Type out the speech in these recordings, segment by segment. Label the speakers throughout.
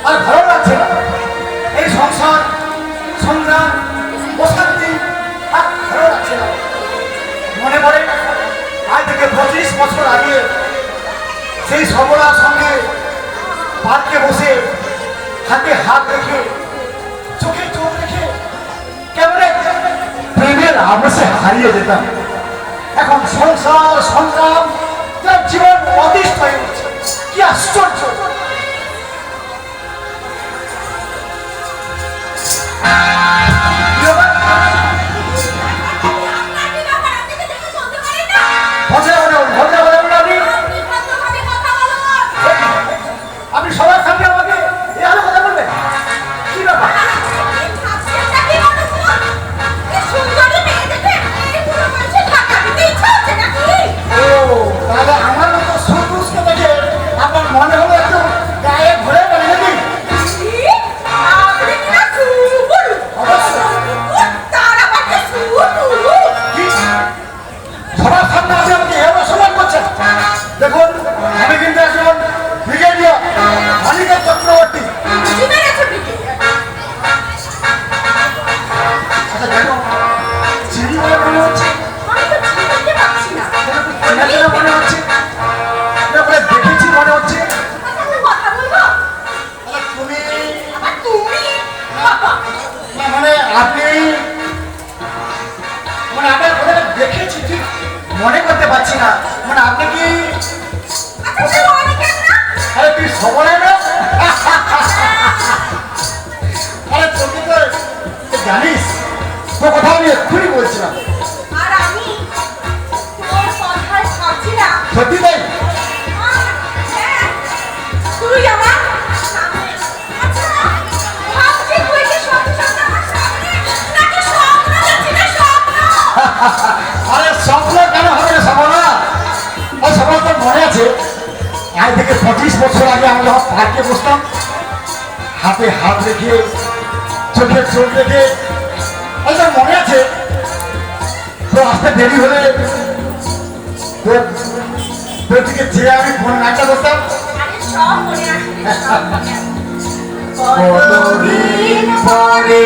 Speaker 1: আর ভালো লাগছে না। এই সংসার সংগ্রাম অশান্তি আর ভালো লাগছে না। মনে পড়ে আজ থেকে 25 বছর আগে সেই সবলার সঙ্গে পার্কে বসে হাতে হাত রেখে চোখে চোখ রেখে কেমন প্রেমের আবেশে হারিয়ে যেতাম। এখন সংসার সংগ্রাম তার জীবন অতিষ্ঠ হয়ে উঠছে। কি আশ্চর্য! আপনি সবার সামনে আমাকে এই আলো কথা বলবেন? কি ব্যাপার? তাহলে আমার মতো সুপুরুষকে দেখে আপনার মনে হলো একটু গায়ে ঘুরে পড়ে নাকি? সবার সামনে আপনি আমাকে এত অসম্মান করছেন। দেখুন, আমি কিন্তু একজন ব্রিগেডিয়ার মানিকা চক্রবর্তী। আচ্ছা দেখো, চিনি বলে মনে হচ্ছে, মনে হচ্ছে দেখেছি মনে হচ্ছে। মানে আপনি মানে আপনার কোথায় দেখেছি ঠিক মনে করতে পারছি না। মানে আপনি কি আরে তুই সবলে না? আরে তোকে তো জানিস তো কথা আমি এক্ষুনি বলছিলাম। সত্যি তাই? আরে স্বপ্ন কেন হবে সবনা? ওই সবার তো মনে আছে আজ থেকে 25 বছর আগে আমরা যখন পার্কে বসতাম হাতে হাত রেখে চোখে চোখ রেখে, ওই তো মনে আছে? তো আসতে দেরি হলে তোর দিকে চেয়ে আমি কোন নাচটা করতাম। কতদিন পরে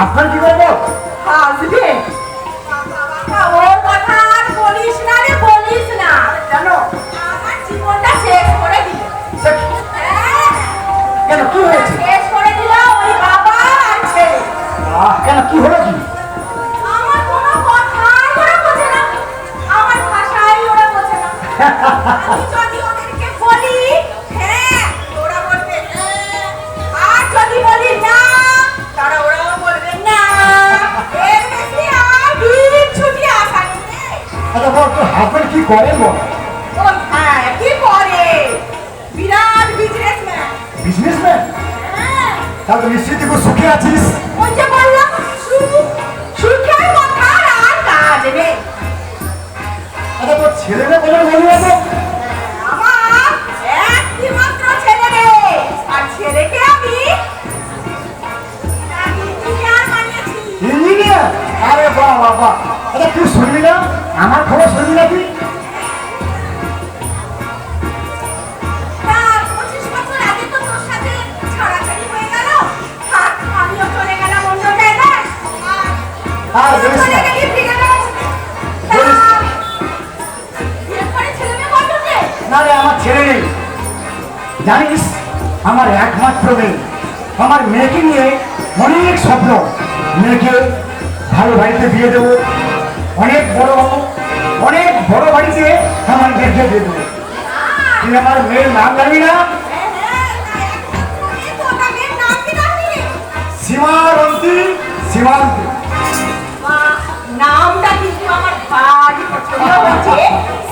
Speaker 1: আপনার কি করবো? আসবে ওর কথা আর বলিস না রে, বলিস না। কেন? আমার জীবনটা শেষ করে দিল। কেন, কি হয়েছে? শেষ করে দিল ওই বাবা আর ছেলে। কেন, কি হলো কি? আমার কোনো কথাই ওরা বোঝে না, আমার ভাষাই ওরা বোঝে না। আমি যদি ওদেরকে বলি হ্যাঁ, ওরা বলবে হ্যাঁ, আর যদি বলি না তারা ওরাও বলবে না। এর বেশি আর ছুটি আসা নেই। আচ্ছা বল, তো হাজবেন্ড কি করে বল? ও হ্যাঁ, কি করে? বিরাট বিজনেসম্যান। বিজনেসম্যান? হ্যাঁ। তাহলে নিশ্চয়ই তুই সুখে আছিস। ওই যে বললাম, সুখের কথা আর কাজ নেই। আচ্ছা তোর ছেলে মেয়ে বলে বলি না? আমার একটি মাত্র ছেলে রে, আর ছেলেকে আমি ইঞ্জিনিয়ার। আরে বাহ বাহ বাহ। আচ্ছা তুই শুনবি না আমার খবর? শুনবি না তুই? না রে, আমার ছেলে নেই। জানিস আমার একমাত্র মেয়ে, আমার মেয়েকে নিয়ে অনেক স্বপ্ন। মেয়েকে ভালো বাড়িতে বিয়ে দেবো, অনেক বড় হবো, অনেক
Speaker 2: বড় বাড়িতে আমার দেখে দেবো। তুই আমার মেয়ের নাম জানবি না? সীমারন্তী, সীমান্তী।
Speaker 1: নামটা কিন্তু আমার ভারী পছন্দ হয়েছে,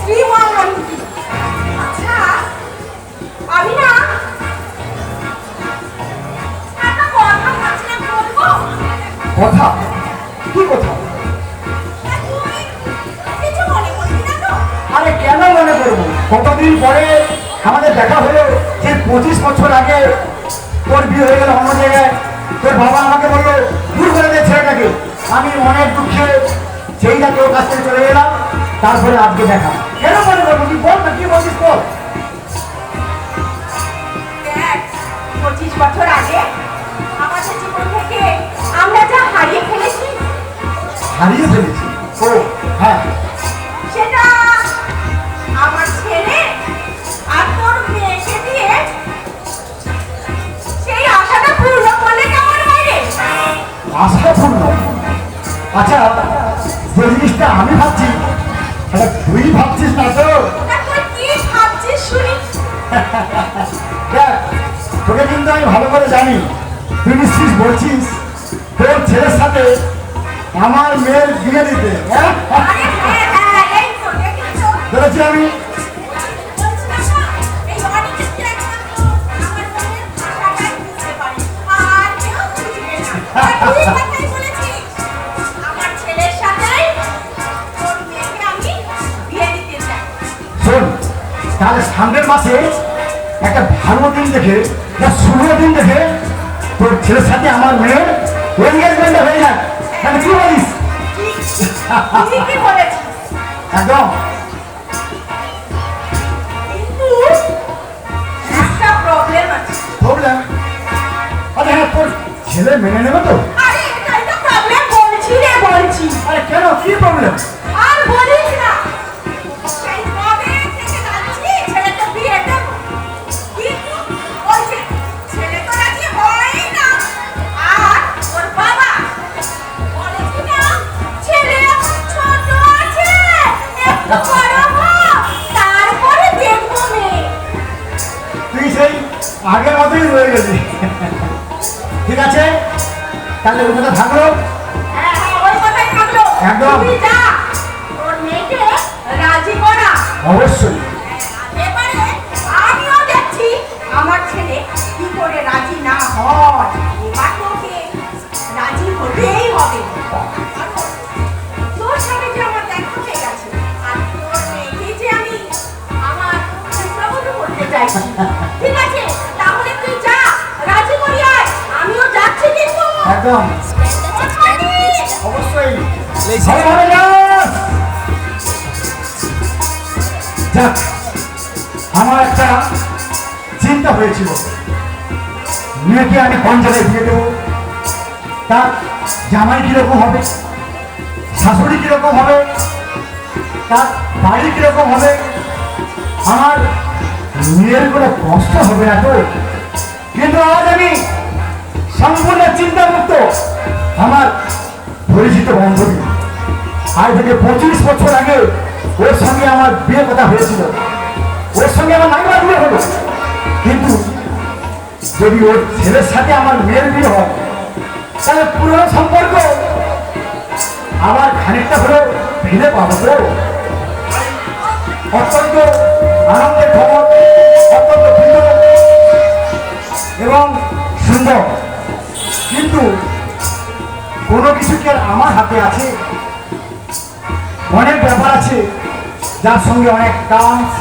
Speaker 1: শ্রীমন্তী। আচ্ছা, আমি না একটা কথা ভাবছিলাম, বলবো?
Speaker 2: কথা? কি কথা?
Speaker 1: তুই কিছু মনে করবি না তো?
Speaker 2: আরে কেন মনে করবো? কতদিন পরে আমাদের দেখা হলো, যে 25 বছর আগে তোর বিয়ে হয়ে গেল অন্য জায়গায়। তোর বাবা আমাকে বললো দূর করে দে ছেলেটাকে। আমি অনেক দুঃখে সেইটা তোর কাছ থেকে চলে গেলাম। তারপরে আজকে দেখা। কেন মনে করবো? তুই বল না, কি বলছিস বল।
Speaker 1: দেখ, 25 বছর আগে আমাদের জীবন থেকে আমরা যা হারিয়ে ফেলেছি,
Speaker 2: হারিয়ে ফেলেছি? ও হ্যাঁ,
Speaker 1: সেটা আমার ছেলে আর তোর মেয়েকে দিয়ে সেই আশাটা পূর্ণ করলে কেমন হয় রে?
Speaker 2: আশাপূর্ণ। আচ্ছা, যে জিনিসটা আমি ভাবছি সেটা তুই ভাবছিস না তো?
Speaker 1: তা তুই কি ভাবছিস শুনি?
Speaker 2: দেখ, তোকে কিন্তু আমি ভালো করে জানি। তুই নিশ্চিত বলছিস তোর ছেলের সাথে আমার মেয়ের বিয়ে দিতে। হ্যাঁ,
Speaker 1: আরে হ্যাঁ হ্যাঁ, এই তো দেখেছো?
Speaker 2: বলেছি আমি।
Speaker 1: বলছিলাম না, এই অনিকেতকে একমাত্র আমার মনের ভাষাটাই বুঝতে পারে, আর কেউ বুঝবে না। আর তুই কথাই বলেছিস, আমার ছেলের সাথেই তোর মেয়েকে আমি বিয়ে দিতে চাই।
Speaker 2: শোন, তাহলে সামনের মাসে একটা ভালো দিন দেখে, একটা শুভ দিন দেখে তোর ছেলের সাথে আমার মেয়ের এনগেজমেন্ট হয়ে যায়। তাহলে কি বলিস?
Speaker 1: ঠিকই বলেছিস,
Speaker 2: একদম।
Speaker 1: কিন্তু একটা প্রবলেম আছে।
Speaker 2: প্রবলেম? আরে হ্যাঁ, তোর ছেলে মেনে নেবে তো?
Speaker 1: আরে এটাই তো প্রবলেম, বলছি রে বলছি।
Speaker 2: আরে কেন, কি প্রবলেম?
Speaker 1: আর বলিস না, সেই কবে থেকে যাচ্ছি ছেলেটা বিয়ে দেবো, কিন্তু ওই যে ছেলে তো রাজি হয়ই না। আর ওর বাবা বলে কি না, ছেলে এখন ছোট আছে, একটু বড় হোক, তারপরে দেখবো মেয়ে।
Speaker 2: তুই সেই আগের মতোই রয়ে গেলি। ঠিক আছে, তাহলে ওই কথা থাকলো।
Speaker 1: হ্যাঁ হ্যাঁ, ওই কথাই থাকলো।
Speaker 2: একদম।
Speaker 1: তুই যা, ওর মেয়েকে রাজি করা।
Speaker 2: অবশ্যই।
Speaker 1: এবারে আমিও দেখছি আমার ছেলে কি করে রাজি না হয়। এবার তোকে রাজি হতেই হবে। কারণ তোর সাথে যে আমার দেখা হয়ে গেছে, আর তোর মেয়েকে যে আমি আমার পুত্রবধূ করতে চাইছি। ঠিক আছে, তাহলে তুই যা, রাজি করি আয়। আমিও যাচ্ছি কিন্তু।
Speaker 2: একদম, অবশ্যই। ভালোভাবে যাস। যাক, আমার একটা চিন্তা হয়েছিল, মেয়েকে আমি কোন জায়গায় বিয়ে দেবো, তার জামাই কিরকম হবে, শাশুড়ি কিরকম হবে, তার বাড়ি কিরকম হবে, আমার মেয়ের কোনো কষ্ট হবে না তো? কিন্তু আজ আমি সম্পূর্ণ চিন্তামুক্ত। আমার পরিচিত বান্ধবী, আজ থেকে 25 বছর আগে ওর সঙ্গে আমার বিয়ে কথা হয়েছিল, ওর সঙ্গে আমার নাইবার বিয়ে হলো। কিন্তু যদি ওর ছেলের সাথে আমার মেয়ের বিয়ে হয়, তাহলে পুরনো সম্পর্ক আবার খানিকটা হলেও ফিরে পাবো তো। অত্যন্ত আনন্দের খবর, অত্যন্ত প্রিয় এবং সুন্দর। কিন্তু কোনো কিছু কি আর আমার হাতে আছে? অনেক ব্যাপার আছে যার সঙ্গে অনেক টার্মস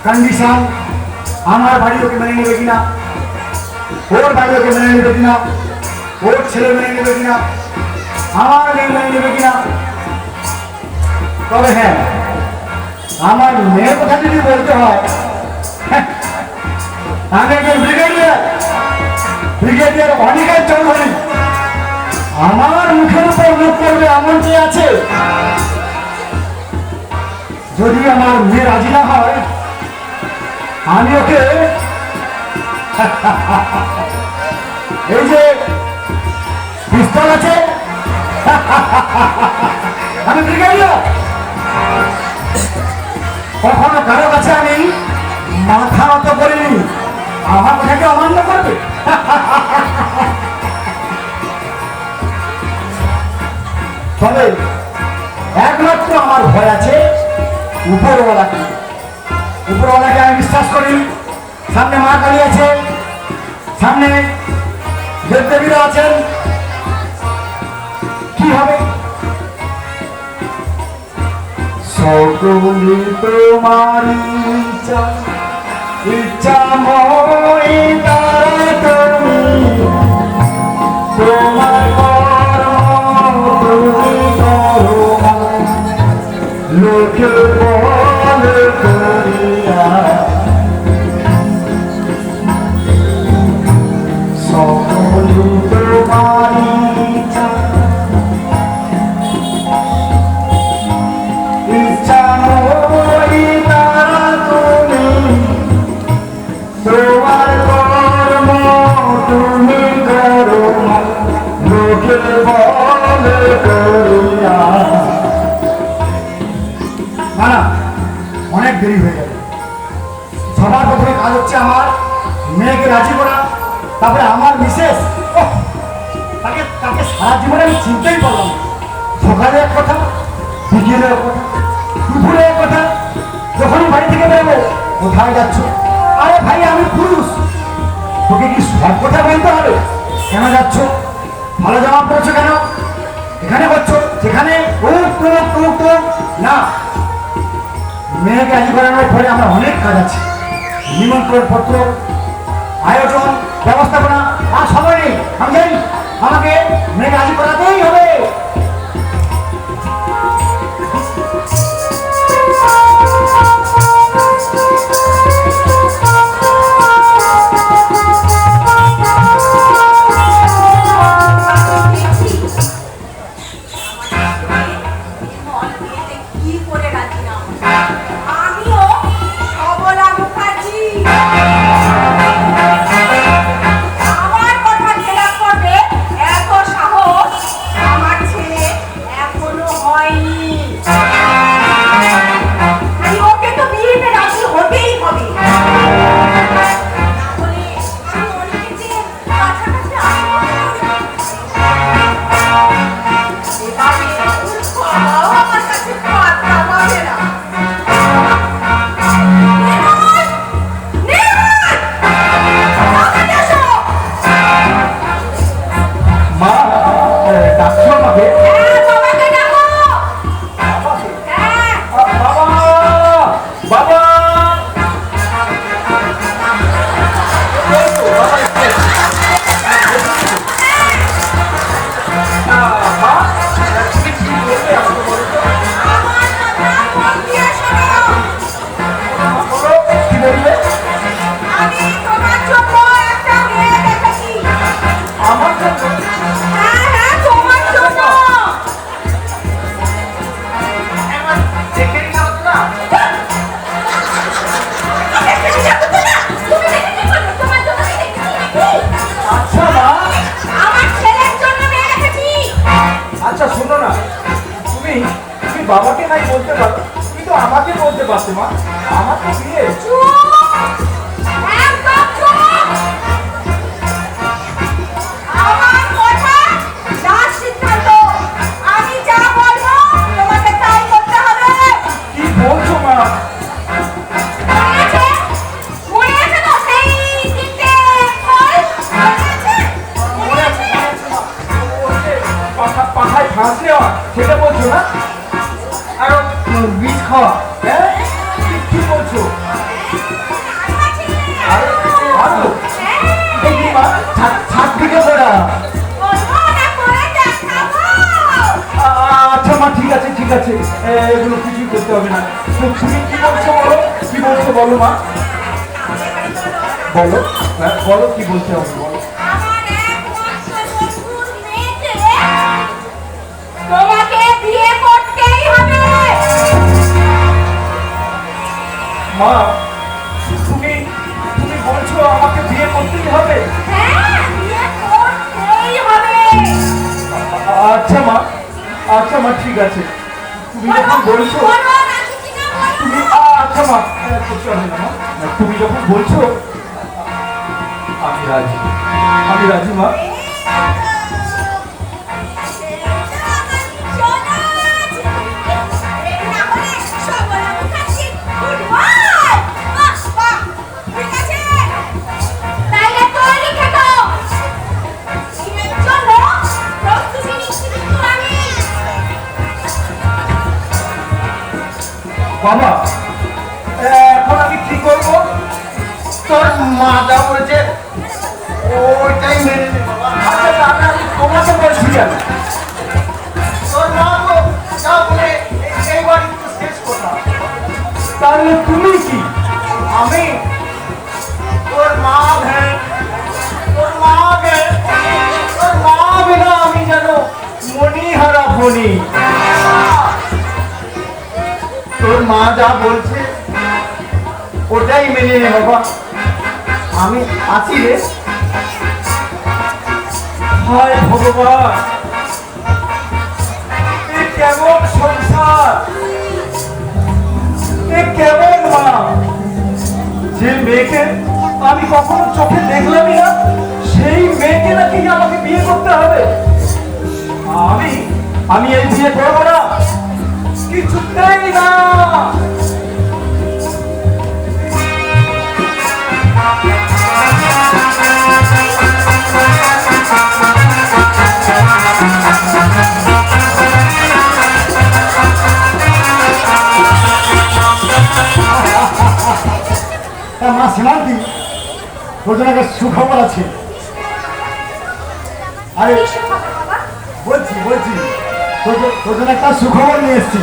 Speaker 2: কন্ডিশন। আমার বাড়ি ওকে মেনে নেবে কিনা, ওর বাড়ি ওকে মেনে নেবে কিনা, ওর ছেলে মেনে নেবে কিনা, আমার মেয়ে মেনে নেবে কিনা। তবে হ্যাঁ, আমার মেয়ের কথা যদি বলতে হয়, আমি একজন ব্রিগেডিয়ার অনিকেত চৌধুরী। আমার মুখের উপর মুখ করবে এমন কে আছে? যদি আমার মেয়ে রাজি না হয়, আমি ওকে এই যে পিস্তল আছে, আমি ব্রিগেডিয়ার কখনো কারো কাছে আমি মাথা নত করিনি। আমার কথাকে অমান্য করবে? তবে একমাত্র আমার ভয় আছে উপরওয়ালাকে। উপরওয়ালাকে আমি বিশ্বাস করি। সামনে মা কালী আছে, সামনে দেবদেবীরা আছেন। কি হবে? সকলে তোমারি ইচ্ছা, ইচ্ছা মই তারা তুমি, তোমার কর্ম তুমি করো, লোকে বলে করিয়া। সকলে তোমারি ইচ্ছা, ইচ্ছা মই তারা তুমি, তোমার কর্ম তুমি করো, লোকে বলে করিয়া। না না, অনেক দেরি হয়ে গেল। সবার প্রথমে কাজ হচ্ছে আমার মেয়েকে রাজি করা, তারপরে আমার মিসেস, তাকে তাকে সারা জীবনে আমি চিনতেই পারলাম না। সকালে এক কথা, বিকেলে এক কথা, দুপুরে এক কথা, যখনই বাড়ি থেকে বেরোবো কোথায় যাচ্ছ? আরে ভাই আমি পুরুষ, তোকে কি সব কথা বলতে হবে? কেন যাচ্ছ? ভালো জামা পড়ছো কেন? এখানে করছো সেখানে না। মেয়েকে রাজি করানোর পরে আমার অনেক কাজ আছে। নিমন্ত্রণ পত্র, আয়োজন, ব্যবস্থাপনা, আর সময় নেই। আমি জানি আমাকে মেয়েকে রাজি করাতেই হবে।
Speaker 1: কি করে রাজি না? আমিও সবলা মুখার্জি। আমার কথা খেলাপ করবে এত সাহস আমার ছেলে এখনো হয়নি। তাই ওকে তো বিয়েতে রাজি হতেই হবে। না হলে আমি অনেকের যে কাছাকাছি আসবো না। এবারে বাবাও আমার কাছে পাত্তা পাবে না। নির্মল! নির্মল! তাড়াতাড়ি আসো!
Speaker 2: মা ডাকছো আমাকে?
Speaker 1: হ্যাঁ, বাবাকে ডাকো। হ্যাঁ।
Speaker 2: বাবা, বাবা,
Speaker 1: আমার কথা মন দিয়ে শোনো।
Speaker 2: কি বললে?
Speaker 1: আমি তোমার জন্য একটা মেয়ে দেখেছি।
Speaker 2: আমার জন্য?
Speaker 1: হ্যাঁ হ্যাঁ, তোমার জন্য।
Speaker 2: দেখেই না হতো না?
Speaker 1: দেখেছি দেখো তো না? তুমি দেখেছি বলো, তোমার জন্য দেখেছি নাকি?
Speaker 2: আচ্ছা মা,
Speaker 1: আমার ছেলের জন্য মেয়ে দেখেছি।
Speaker 2: আচ্ছা শোনো না, তুমি তুমি বাবাকে নাই বলতে পারো, কিন্তু আমাকে বলতে পারতে মা। আমার তো বিয়ে।
Speaker 1: চুপ! একদম চুপ! আমার কথা যার সিদ্ধান্ত। আমি যা বলবো তোমাকে তাই করতে হবে।
Speaker 2: কি বলছো মা?
Speaker 1: মনে আছে? মনে আছে তো সেই তিনটে ফল? মনে আছে? মনে আছে?
Speaker 2: পাখায় ফাঁস দেওয়া সেটা বলছো না? আর বীজ খাওয়া, হ্যাঁ? কি বলছো? আরে আরো দেখি মা, ছাদ থেকে পড়া।
Speaker 1: বলবো না করে দেখাবো।
Speaker 2: আচ্ছা মা, ঠিক আছে ঠিক আছে, এগুলো কিছুই করতে হবে না। তুমি কি বলছো বলো, কি বলছো বলো মা, বলো। হ্যাঁ বলো, কি বলতে হবে বলো।
Speaker 1: আমার একমাত্র বন্ধুর মেয়েকে তোমাকে বিয়ে করতেই হবে।
Speaker 2: মা, তুমি তুমি বলছো আমাকে বিয়ে করতেই হবে?
Speaker 1: হ্যাঁ, বিয়ে করতেই হবে।
Speaker 2: আচ্ছা মা, আচ্ছা মা, ঠিক আছে। তুমি যখন বলছো
Speaker 1: বলো, রাজি কিনা বলো।
Speaker 2: তুমি, আচ্ছা মা, করতে হবে না মা। তুমি যখন বলছো আমি রাজি, আমি রাজি মা। বাবা, এখন আমি কি করব?
Speaker 3: তোর মা যা বলছে ওইটাই মেনে নে বাবা।
Speaker 2: আচ্ছা দাদা, আমি তোমাকে বলছি কেন?
Speaker 3: তোর মা তো যা বলে এই বাড়ি তো শেষ কথা।
Speaker 2: তাহলে তুমি কি?
Speaker 3: আমি তোর মা ভ্যান, তোর মা ভ্যান, তোর মা বিনা আমি যেন মণিহারা ফণি। তোর মা যা বলছে ওটাই মেনে নে বাবা। আমি আছি রে।
Speaker 2: হায় ভগবান, এ কেমন সংসার, এ কেমন মা! যে মেয়েকে আমি কখনো চোখে দেখলামই না, সেই মেয়েকে নাকি আমাকে বিয়ে করতে হবে। আমি আমি এই বিয়ে করবো না, কিছুতেই না। মা সীমান্তি, তোর জন্য একটা সুখবর আছে। আরে বলছি বলছি, তোর জন্য একটা সুখবর নিয়ে এসেছি।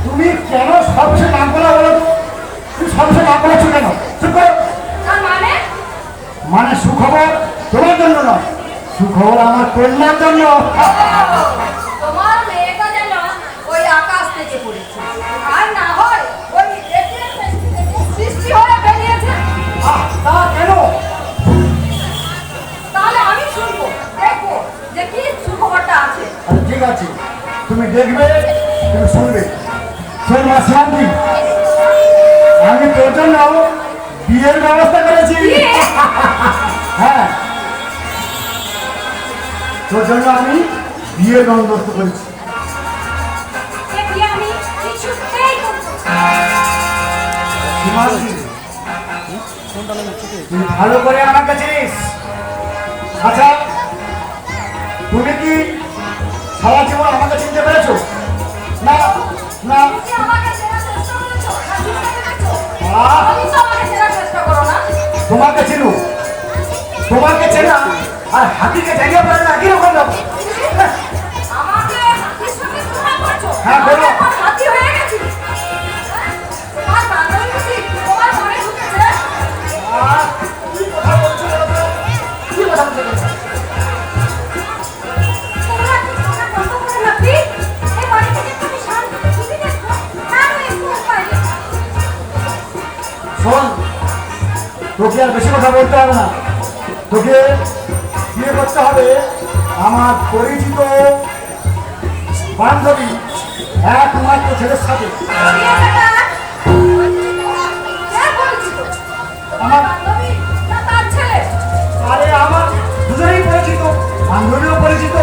Speaker 2: তুমি কেন সবচেয়ে নাম বলা বলো তো? তুমি সবচেয়ে নাম বলেছো কেন? চুপ করো। মানে সুখবর তোমার জন্য নয়, সুখবর আমার কন্যার জন্য।
Speaker 1: তোমার মেয়েটা যেন ওই আকাশ থেকে পড়েছে, আর না হয় ওই সৃষ্টি হয়ে বেরিয়েছে।
Speaker 2: তা কেন?
Speaker 1: তাহলে আমি শুনবো, দেখবো যে কি সুখবরটা আছে।
Speaker 2: আরে ঠিক আছে, তুমি দেখবে, তুমি শুনবে। শোন মা শান্তি, আমি তোর জন্য বিয়ের ব্যবস্থা করেছি। হ্যাঁ, তোর জন্য আমি বিয়ের বন্দোবস্ত করেছি।
Speaker 1: এ বিয়ে আমি কিছুতেই করবো না।
Speaker 2: সীমান্তি, তুই ভালো করে আমার কাছে নিস। আচ্ছা, তুমি কি সারা জীবন আমাকে চিনতে পেরেছো? না না।
Speaker 1: তুমি কি আমাকে চেনার চেষ্টা করেছো? না চিনতে পেরেছো?
Speaker 2: আহ!
Speaker 1: তুমি তো আমাকে চেনার চেষ্টা করো না।
Speaker 2: তোমাকে চিনো, তোমাকে চেনা আর হাতিকে জায়গা পারে না, একই রকম ব্যাপার।
Speaker 1: আমাকে হাতির সঙ্গে তুলনা করছো?
Speaker 2: হ্যাঁ,
Speaker 1: আমি
Speaker 2: বলো।
Speaker 1: এখন হাতি হয়ে গেছি। তোমার বান্ধবী বুঝি তোমার মনে ঢুকেছে?
Speaker 2: কি কথা বলছো বলো তো? কি কথা বলছো?
Speaker 1: তোমরা কি তোমরা কত বড় হাতি? এই বাড়ি থেকে তুমি শান্তিতে টিভি দেখো? না আমি একটু বাইরে।
Speaker 2: শোন, তোকে আর বেশি কথা বলতে হবে না। তোকে বিয়ে করতে হবে আমার পরিচিত বান্ধবী একমাত্র ছেলের সাথে।
Speaker 1: বিয়ে বেটা। কে পরিচিত? আমার বান্ধবী না তার ছেলে?
Speaker 2: আরে আমার দুজনেই পরিচিত, বান্ধবীও পরিচিত,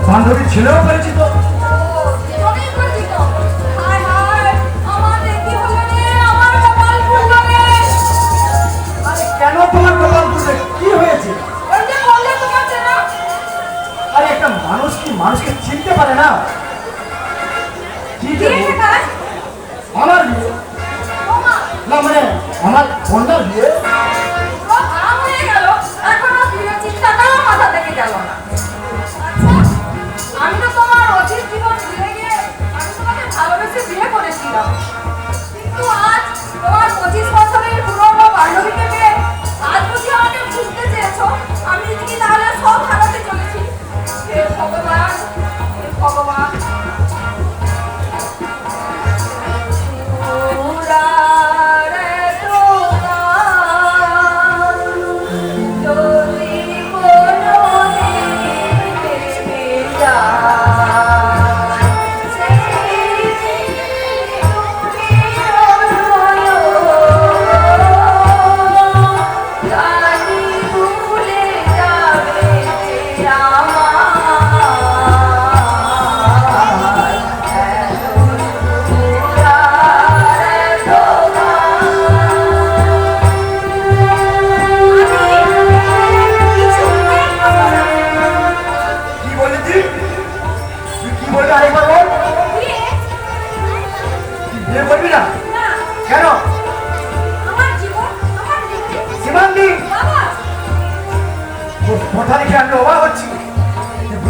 Speaker 2: বান্ধবীর ছেলেও পরিচিত।
Speaker 1: ও, দুজনেই পরিচিত। হায় হায়, আমাদের কি হলো রে? আমার কপাল পুড়লো রে।
Speaker 2: আরে কেন তোমার কপাল পুড়বে? কি হয়েছে?
Speaker 1: ওই যে বললে তোমার চেনা।
Speaker 2: আরে একটা মানুষ কি মানুষকে চিনতে পারে না? কি যে
Speaker 1: বিয়ে
Speaker 2: বল-
Speaker 1: বেটা।
Speaker 2: আমার বিয়ে
Speaker 1: তোমার
Speaker 2: না, মানে আমার কন্যার বিয়ে।
Speaker 1: পুরো ভাঙা হয়ে গেল, এখনো বিয়ের চিন্তাটাও মাথা থেকে গেল না। আচ্ছা, আমি তো তোমার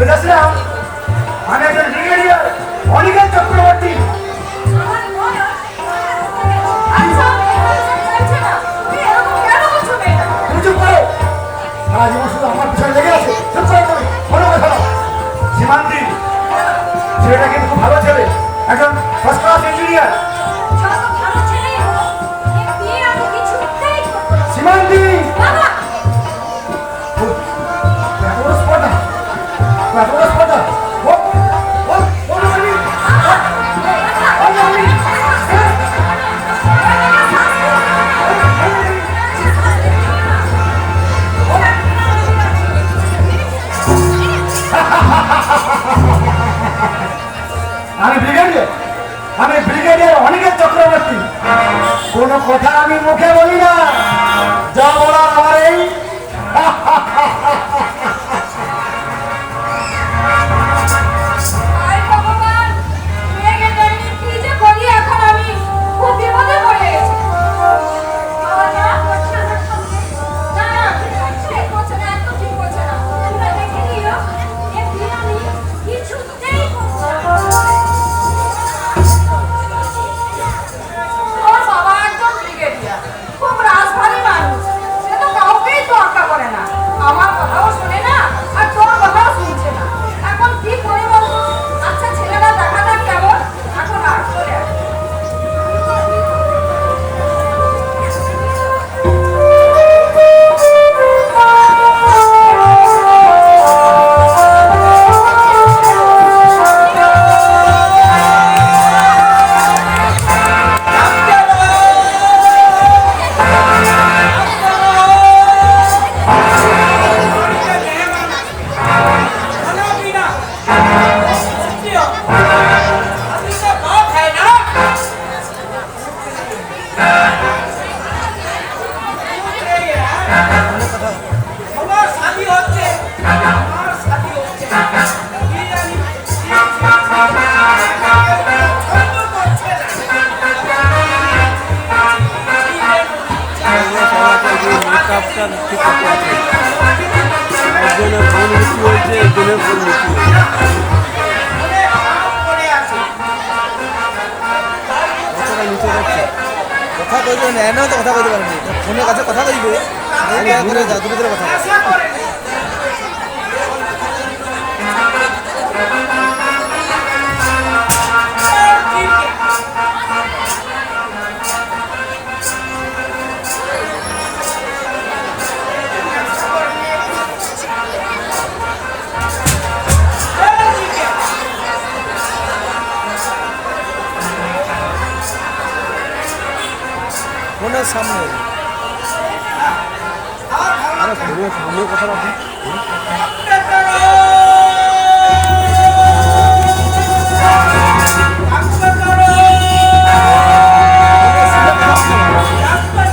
Speaker 2: বলেছিলাম আমি একজন ব্রিগেডিয়ার অনিকেত চক্রবর্তী।
Speaker 1: আমার বয়স আচ্ছা বলছে না তুমি এরকম কেন বলছো মেয়েটা
Speaker 2: তুমি চুপ করো, সারা জীবন শুধু আমার পিছনে লেগে আছে। চুপ করো তুমি, কোনো কথা না। সীমান্তি ছেলেটা কিন্তু খুব ভালো ছেলে, একজন ফার্স্ট ক্লাস ইঞ্জিনিয়ার।
Speaker 1: যত ভালো ছেলেই হোক এই বিয়ে আমি কিছুতেই করবো না।
Speaker 2: সীমান্তি
Speaker 1: বাবা
Speaker 2: এত বড় স্পর্ধা, এত বড় স্পর্ধা। ও ও ও নবী, ও নবী। আমি ব্রিগেডিয়ার অনিকেত চক্রবর্তী। কোনো কথা আমি মুখে বলি না, যা বলার আমার এই।
Speaker 1: হায় ভগবান মেয়েকে জানি কি যে করি এখন আমি খুব বিপদে পড়ে গেছি বাবা না করছে আমার সঙ্গে না না ঠিক করছে না একদম ঠিক করছে না তোমরা দেখে নিও এই বিয়ে আমি কিছুতেই করবো না। তোর বাবা একজন ব্রিগেডিয়ার খুব রাজধানী মানুষ সে তো কাউকেই তোয়াক্কা করে না আমার কথাও শোনে না আর তোর কথাও শুনছে না এখন কি করি বলতো আচ্ছা ছেলেরা দেখা যাক কেমন এখন আর চলে আয়।
Speaker 4: মেকআপটা ঠিক করতে হবে। একজনের ফোন মিষ্টি হয়েছে, একজনের ফোন মিষ্টি হয়েছে। কথাটা নিচে যাচ্ছে।
Speaker 5: কথা কইবে না এনে তো কথা কইতে পারেনি ফোনের কাছে কথা কইবে দূরে যা দূরে দূরে কথা ফোনের সামনে
Speaker 4: আরে ফোনের সামনে কথা রাখি।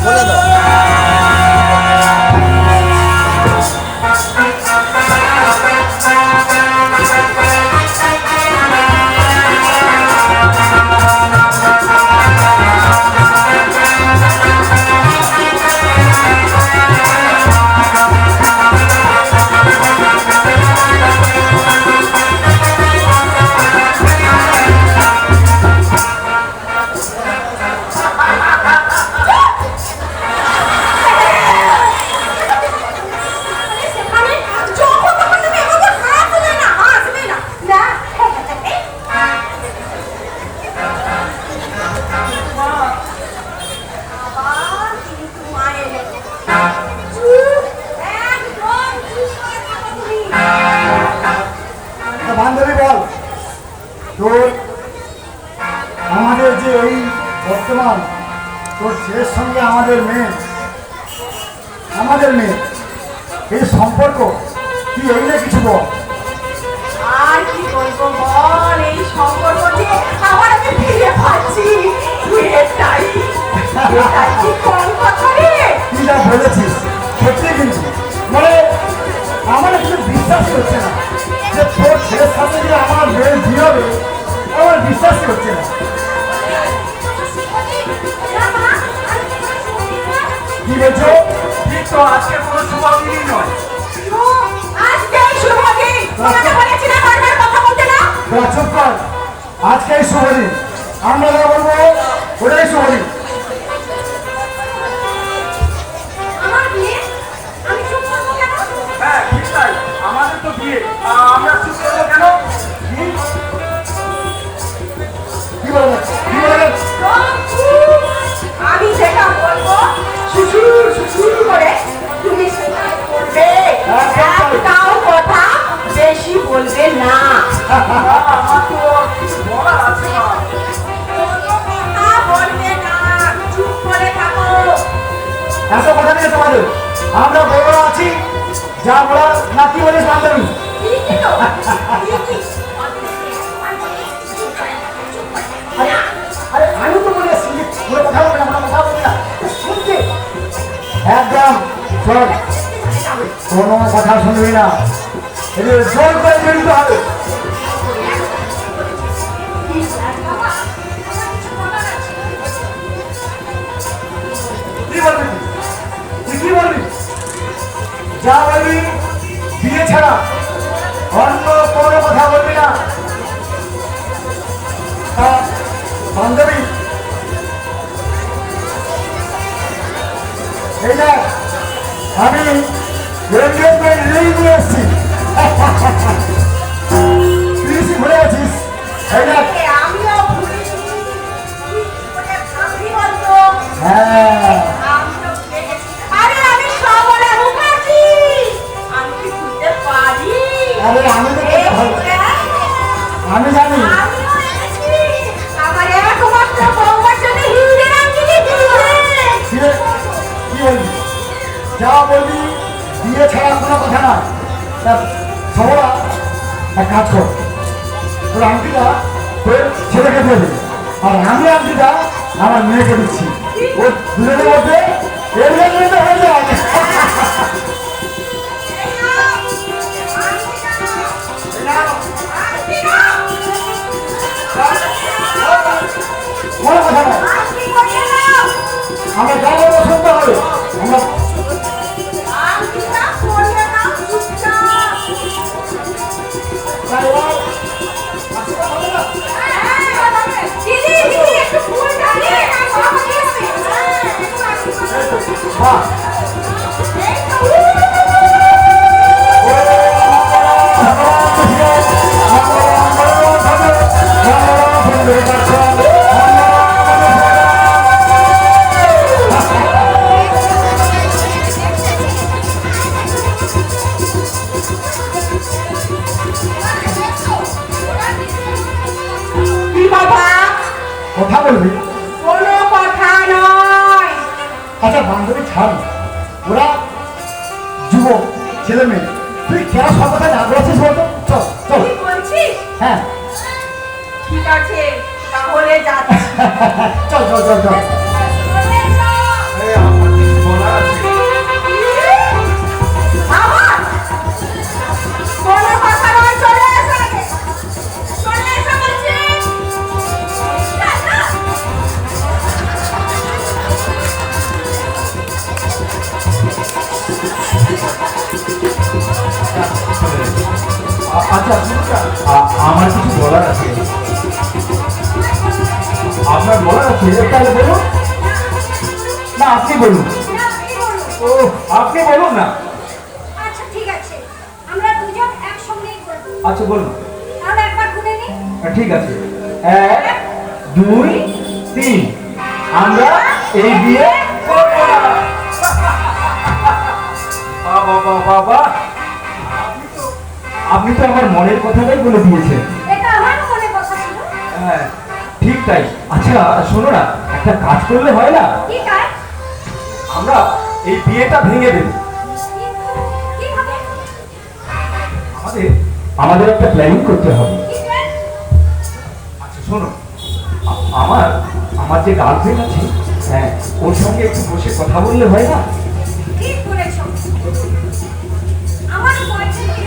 Speaker 5: বলে দাও
Speaker 1: সেখানে যখন তখন তুমি এভাবে হাসবে না হাসবে না না আবার কিন্তু মায়ের চুপ একদম চুপ করে থাকো তুমি
Speaker 2: তা বান্ধবী বল, তোর আমাদের যে এই বর্তমান তোর ছেলের সঙ্গে আমাদের মেয়ে এই সম্পর্ক তুই এই না কিছু বল।
Speaker 1: আর কি বলবো বল এই সম্পর্ক যে আবার আমি ফিরে পাচ্ছি এটাই কি কম কথা রে
Speaker 2: তুই যা বলেছিস সত্যি, কিন্তু মানে আমার কিছু বিশ্বাসই হচ্ছে না যে তোর ছেলের সাথে যে আমার মেয়ের বিয়ে হবে, আমার বিশ্বাসই হচ্ছে না। কি বলছো? ঠিক তো, আজকে কোনো শুভ দিনই নয়।
Speaker 1: আজকে শুভ দিন তোমাকে বলেছি
Speaker 2: তোরা চুপ কর, আজকে এই শুভ দিন, আমরা যা বলবো ওটাই শুভ দিন।
Speaker 1: আমার বিয়ে আমি চুপ করবো কেন?
Speaker 3: হ্যাঁ ঠিক তাই, আমাদের তো বিয়ে, আমরা চুপ করবো কেন?
Speaker 2: কি বলবেন, কি বলবেন?
Speaker 1: আমি যেটা বলবো সুসুর সুসুর করে তুমি সেটা করবে, একটাও কথা বেশি বলবে না।
Speaker 3: আমার তো বলার আছে না।
Speaker 1: কোনো কথা বলবে না, চুপ করে থাকো।
Speaker 2: এত কথা নিয়ে তোমাদের, আমরা বড়রা আছি, যা বলার নাতি বলে বান্ধবী।
Speaker 1: ঠিকই তো, ঠিকই।
Speaker 2: আরে আরে আমি তো বলে আসছি যে পুরো কথা বলবে না, আমরা কথা বলবে না, শুনছে একদম শোন, কোনো কথা শুনবি না, এই যে জোর করে বেরোতে হবে। কি বলবি তুই কি বলবি? যা বলবি বিয়ে ছাড়া অন্য কোনো কথা বলবি না। বান্ধবী এই না, আমি এনগেজমেন্ট রিং নিয়ে এসছি। তুই ভুলে গেছিস? এই না,
Speaker 1: আমিও ভুলিনি, ওটা ভাবি বলতো।
Speaker 2: হ্যাঁ
Speaker 1: আমিও ভুলে গেছি। আরে আমি সবলা মুখার্জি, আমি কি ভুলতে পারি?
Speaker 2: আরে আমি তো
Speaker 1: এই
Speaker 2: ভালো-
Speaker 1: দেখ,
Speaker 2: আমি জানি।
Speaker 1: আমিও এনেছি আমার একমাত্র বৌমার জন্য হিন্দের আঙ্গুলি দিয়েছে।
Speaker 2: কি বলবি? যা বলবি বিয়ে ছাড়া কোনো কথা না। তা সবরা এক কাজ কর, তোর আংটিটা তোর ছেলেকে দিয়ে দিবি, আর আমি আংটিটা আমার মেয়েকে দিচ্ছি। ও দুজনের মধ্যে এনগেজমেন্ট হয়ে যায়। কোনো কথা না,
Speaker 1: আংটি করিয়ে নাও,
Speaker 2: আমরা যা বলবো শুনতে হবে। আমরা
Speaker 1: আংটিটা করিয়ে নাও চুপচাপ।
Speaker 2: তাই এবার আসতে হবে না।
Speaker 1: দিদি দিদি একটু ফুল ঢালিয়ে বাবা দিয়ে হবে।
Speaker 2: বাহ,
Speaker 1: এই তো কি বাবা?
Speaker 2: কথা বলবি?
Speaker 1: কোনো কথা নয়।
Speaker 2: আচ্ছা বান্ধবী ছাড়, ওরা যুবক ছেলে মেয়ে, তুই কেন সব কথা না বলেছিস বলতো? চল চল।
Speaker 1: কি বলছিস?
Speaker 2: হ্যাঁ
Speaker 1: ঠিক আছে তাহলে যাচ্ছি।
Speaker 2: চল চল চল চল।
Speaker 1: চলে এসো।
Speaker 3: এই আমার কিছু বলার আছে।
Speaker 1: আবার? কোনো কথা নয়, চলে এসো আগে। চলে এসো বলছি।
Speaker 3: আচ্ছা আমার কিছু বলার আছে। আপনার বলার আছে তাহলে বলুন না, আপনি বলুন। ও আপনি বলুন না।
Speaker 1: আচ্ছা ঠিক আছে, আমরা দুজন একসঙ্গেই করবো।
Speaker 3: আচ্ছা বলুন।
Speaker 1: তাহলে একবার গুনে নি।
Speaker 3: ঠিক আছে, 1 2 3 আমরা এই বিয়ে করবো না। বাবা বাবা, আপনি তো আমার মনের কথাটাই বলে দিয়েছেন।
Speaker 1: এটা আমার মনে কথা ছিল।
Speaker 3: হ্যাঁ ঠিক তাই। আচ্ছা শোনো না, একটা কাজ করলে হয় না?
Speaker 1: কি কাজ?
Speaker 3: আমরা এই বিয়েটা ভেঙে দেব।
Speaker 1: কিভাবে?
Speaker 3: আমাদের একটা প্ল্যানিং করতে হবে।
Speaker 1: কি plan?
Speaker 3: আচ্ছা শোনো, আমার যে গার্লফ্রেন্ড আছে, হ্যাঁ ওর সঙ্গে একটু বসে কথা বললে হয় না?
Speaker 1: ঠিক বলেছো। আমার বয়ফ্রেন্ডকে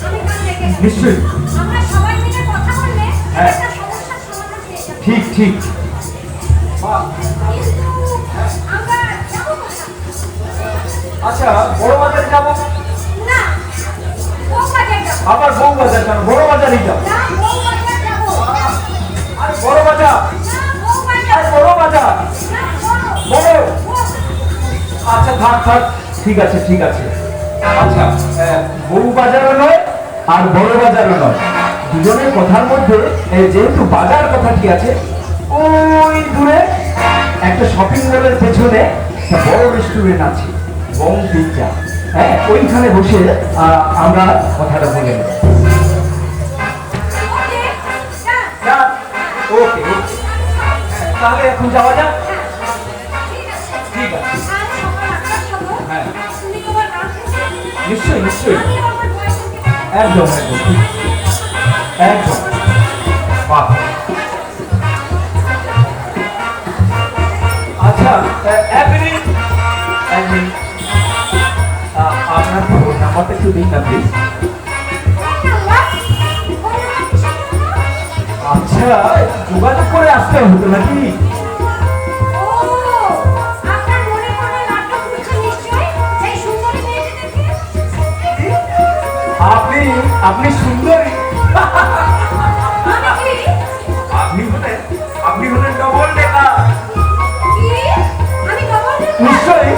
Speaker 1: আমি কাল দেখে নেব।
Speaker 3: নিশ্চয়ই।
Speaker 1: আমরা সবাই মিলে কথা বললে
Speaker 3: হ্যাঁ।
Speaker 1: একটা সমস্যার সমাধান পেয়ে যাবো।
Speaker 3: ঠিক ঠিক।
Speaker 1: কিন্তু আমরা যাবো কোথায়?
Speaker 3: আচ্ছা বড় বাজারে যাবো।
Speaker 1: না, বউ বাজার যাবো।
Speaker 3: আবার বউ বাজার কেন? বড় বাজারেই যাবো।
Speaker 1: না, বউ বাজার
Speaker 2: থাক থাক, ঠিক আছে ঠিক আছে। আচ্ছা, বউ বাজারও নয় আর বড় বাজারও নয়, দুজনের কথার মধ্যে যেহেতু বাজার কথাটি আছে, ওই দূরে একটা শপিং মলের পেছনে একটা বড় রেস্টুরেন্ট আছে, বং পিজ্জা। হ্যাঁ, ওইখানে বসে আমরা কথাটা বলে নেব। ওকে ওকে, তাহলে এখন যাওয়া যাক। ঠিক আছে, হ্যাঁ নিশ্চয়ই নিশ্চয়ই, একদম একদম একদম। বাহ, আচ্ছা এক মিনিট এক মিনিট, আপনার ফোন নাম্বারটা একটু দিন না প্লিজ। আচ্ছা, যোগাযোগ করে আসতে হতো নাকি? আপনি আপনি সুন্দরী, আপনি হলেন ডবল ডেকা। নিশ্চয়ই।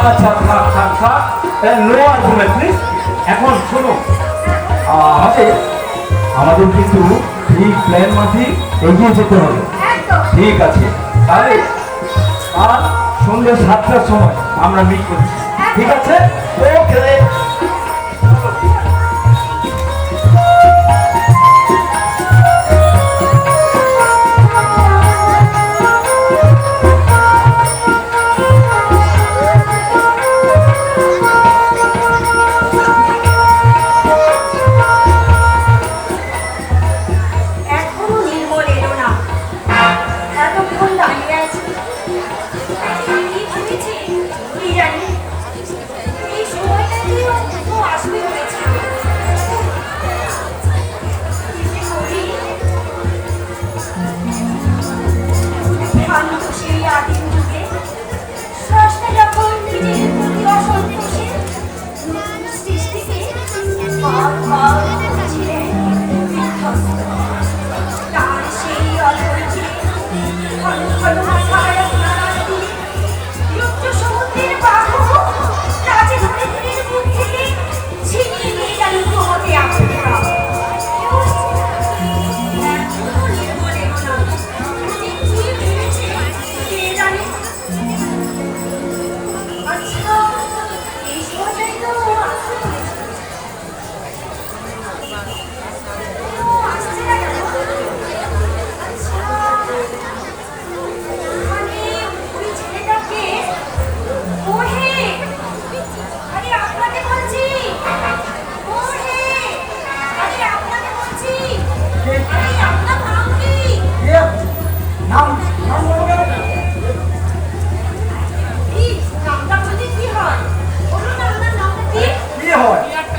Speaker 2: আচ্ছা থাক থাক থাক, নো আর্গুমেন্ট প্লিজ। এখন শোনো, আমাদের কিন্তু ঠিক প্ল্যান মাফিক এগিয়ে যেতে হবে। ঠিক আছে, তাহলে আর সন্ধ্যে 7টার সময় আমরা মিট করছি, ঠিক আছে? ওকে।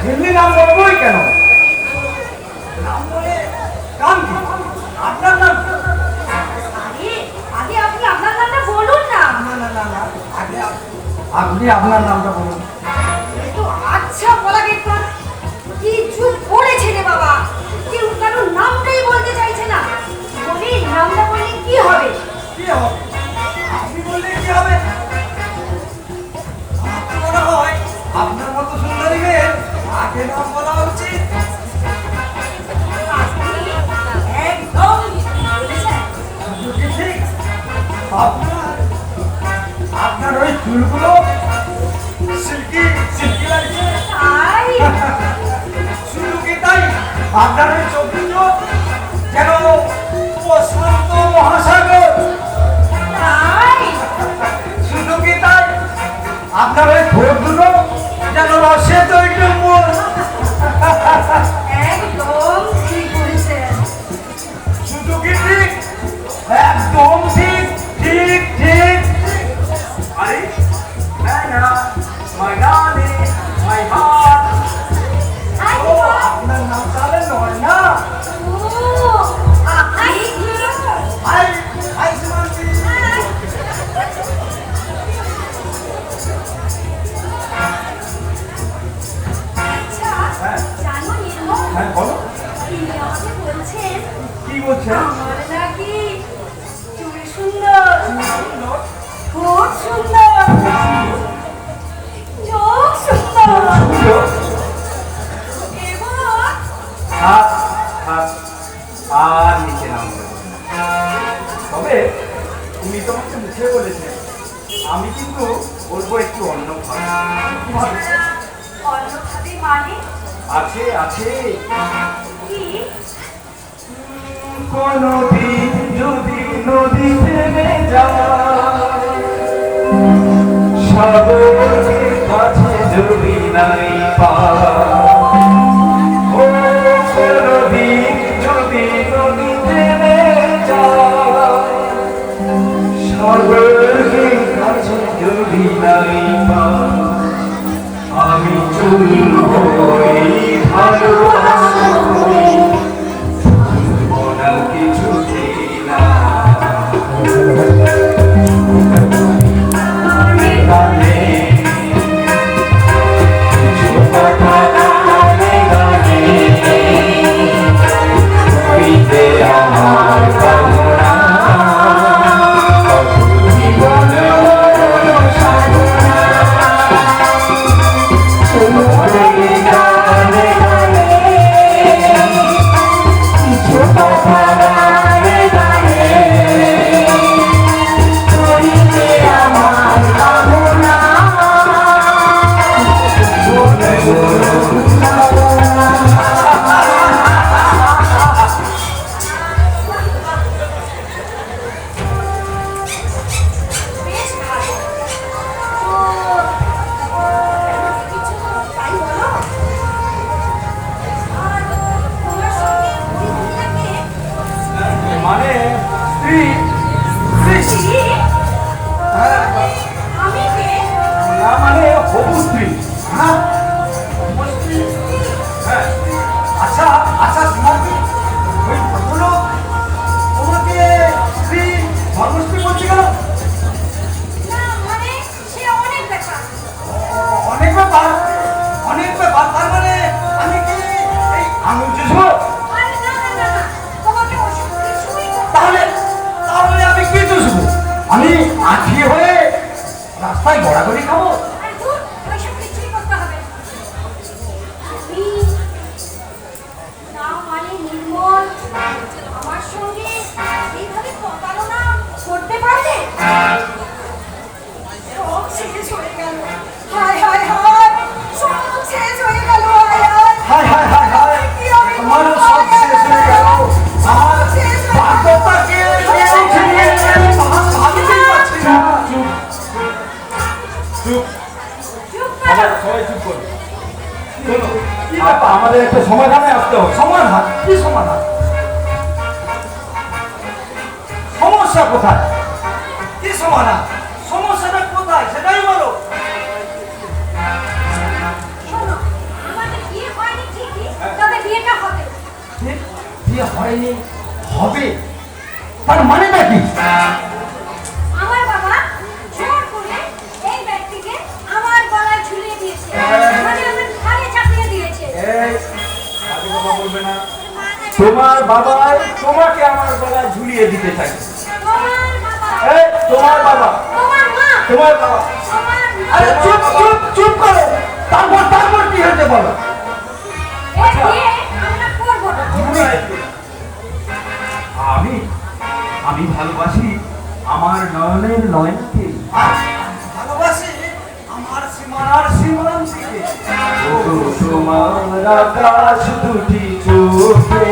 Speaker 2: হিন্দি নাম বলবোই কেন? নাম বলে কাম কি? আপনার নাম কি?
Speaker 1: আগে আপনি আপনার নামটা বলুন না।
Speaker 2: না না না না, আগে আপনি আপনার নামটা বলুন।
Speaker 1: তো আচ্ছা বলা গেত, কি চুপ করেছে রে বাবা, কেউ কারোর নামটাই বলতে চাইছে না। বলি নামটা বললে কি হবে?
Speaker 2: কি হবে? আপনি বললে কি হবে? আমার মনে হয় আপনার মতো সুন্দরী মেয়ে আগে নাম বলা উচিত।
Speaker 1: একদম বলেছেন।
Speaker 2: ঠিক, আপনার ওই চুলগুলো
Speaker 3: বলছেন?
Speaker 1: আমার নাকি চুল সুন্দর, খুব সুন্দর, চোখ সুন্দর, এবং
Speaker 3: থাক, থাক, আর নিচে নামতে হবে না। তবে তুমি তোমাকে মুখে বলেছে, আমি কিন্তু বলবো একটু অন্য ভাবে। কি ভাবে?
Speaker 1: অন্য ভাবে মানে
Speaker 3: আছে আছে
Speaker 1: কি?
Speaker 3: কোনো দিন যদি নদী থেমে যায়, সাগরের কাছে যদি নাই পায়, ও কোনো দিন যদি নদী থেমে যায়, সাগরের কাছে যদি নাই পায়, আমি চলবো এই ভালোবাসা করি, চলবো না কিছুতেই না। গানে কিছু কথা গানে গানে কইতে আমার কামনা, কত জীবনে সাধনা। গানে গানে কিছু কথা গানে গানে কইতে আমার কামনা, মনে
Speaker 1: বেশ ভালো। তো কিছু তাই বলো। আর তোমার সঙ্গে ওই মহিলাকে
Speaker 3: মানে স্ত্রী স্ত্রী
Speaker 1: আমি কে?
Speaker 3: না মানে হবু স্ত্রী। হ্যাঁ হবু স্ত্রী। হ্যাঁ আচ্ছা আচ্ছা তোমাকে ওই বলো তোমাকে স্ত্রী ধর্মস্ত্রী বলছি কেন?
Speaker 1: না মানে সে অনেক ব্যাপার।
Speaker 3: অনেক ব্যাপার, অনেক ব্যাপার। তার মানে আমি কি এই আঙুল চুষবো?
Speaker 1: আরে না না না না, তোমাকে ওসব কিছুই করতে
Speaker 3: তাহলে তাহলে আমি কি চুষবো? আমি আখি হয়ে রাস্তায় গড়াগড়ি খাবো?
Speaker 1: আরে ধুর, ওইসব কিছুই করতে হবে না। তুমি না মানে নির্মল আমার সঙ্গে এইভাবে প্রতারণা করতে পারলে? সব শেষ হয়ে গেল। হায় হায় হায়, সব শেষ হয়ে গেল। হায় হায়
Speaker 3: হায় হায় হায় হায়,
Speaker 1: কি আমি
Speaker 3: আমারও সব শেষ হয়ে গেল। আমার ভাগ্যটাকে কেউ ছিনিয়ে নিয়ে ভাবতেই পারছি না। চুপ চুপ
Speaker 1: চুপ করো।
Speaker 3: সবাই চুপ করো। শোনো, কি ব্যাপার? আমাদের একটা সমাধানে আসতে হবে। সমাধান? কি সমাধান? সমস্যা কোথায়? কি সমাধান? সমস্যাটা কোথায় সেটাই বলো।
Speaker 1: শোনো, আমাদের বিয়ে হয়নি ঠিকই, তবে বিয়েটা হবে।
Speaker 3: ঠিক, বিয়ে হয়নি, হবে, তার মানেটা কি?
Speaker 1: আমার বাবা জোর করে এই ব্যক্তিকে আমার গলায় ঝুলিয়ে দিয়েছে, মানে আমার ঘাড়ে চাপিয়ে দিয়েছে।
Speaker 3: এই, বাজে কথা বলবে না। তোমার বাবাই তোমাকে আমার গলায় ঝুলিয়ে দিতে চাইছে।
Speaker 1: তোমার বাবা,
Speaker 3: এই, তোমার বাবা,
Speaker 1: তোমার মা,
Speaker 3: তোমার বাবা।
Speaker 1: তোমার
Speaker 3: আরে চুপ চুপ চুপ করো। তারপর কি হয়েছে বলো?
Speaker 1: এই বিয়ে আমরা করবো না।
Speaker 3: আমি আমি ভালোবাসি আমার নয়নের নয়নকে, ভালোবাসি আমার সীমানার সীমান্তিকে। ও তোমার আকাশ দুটি চোখে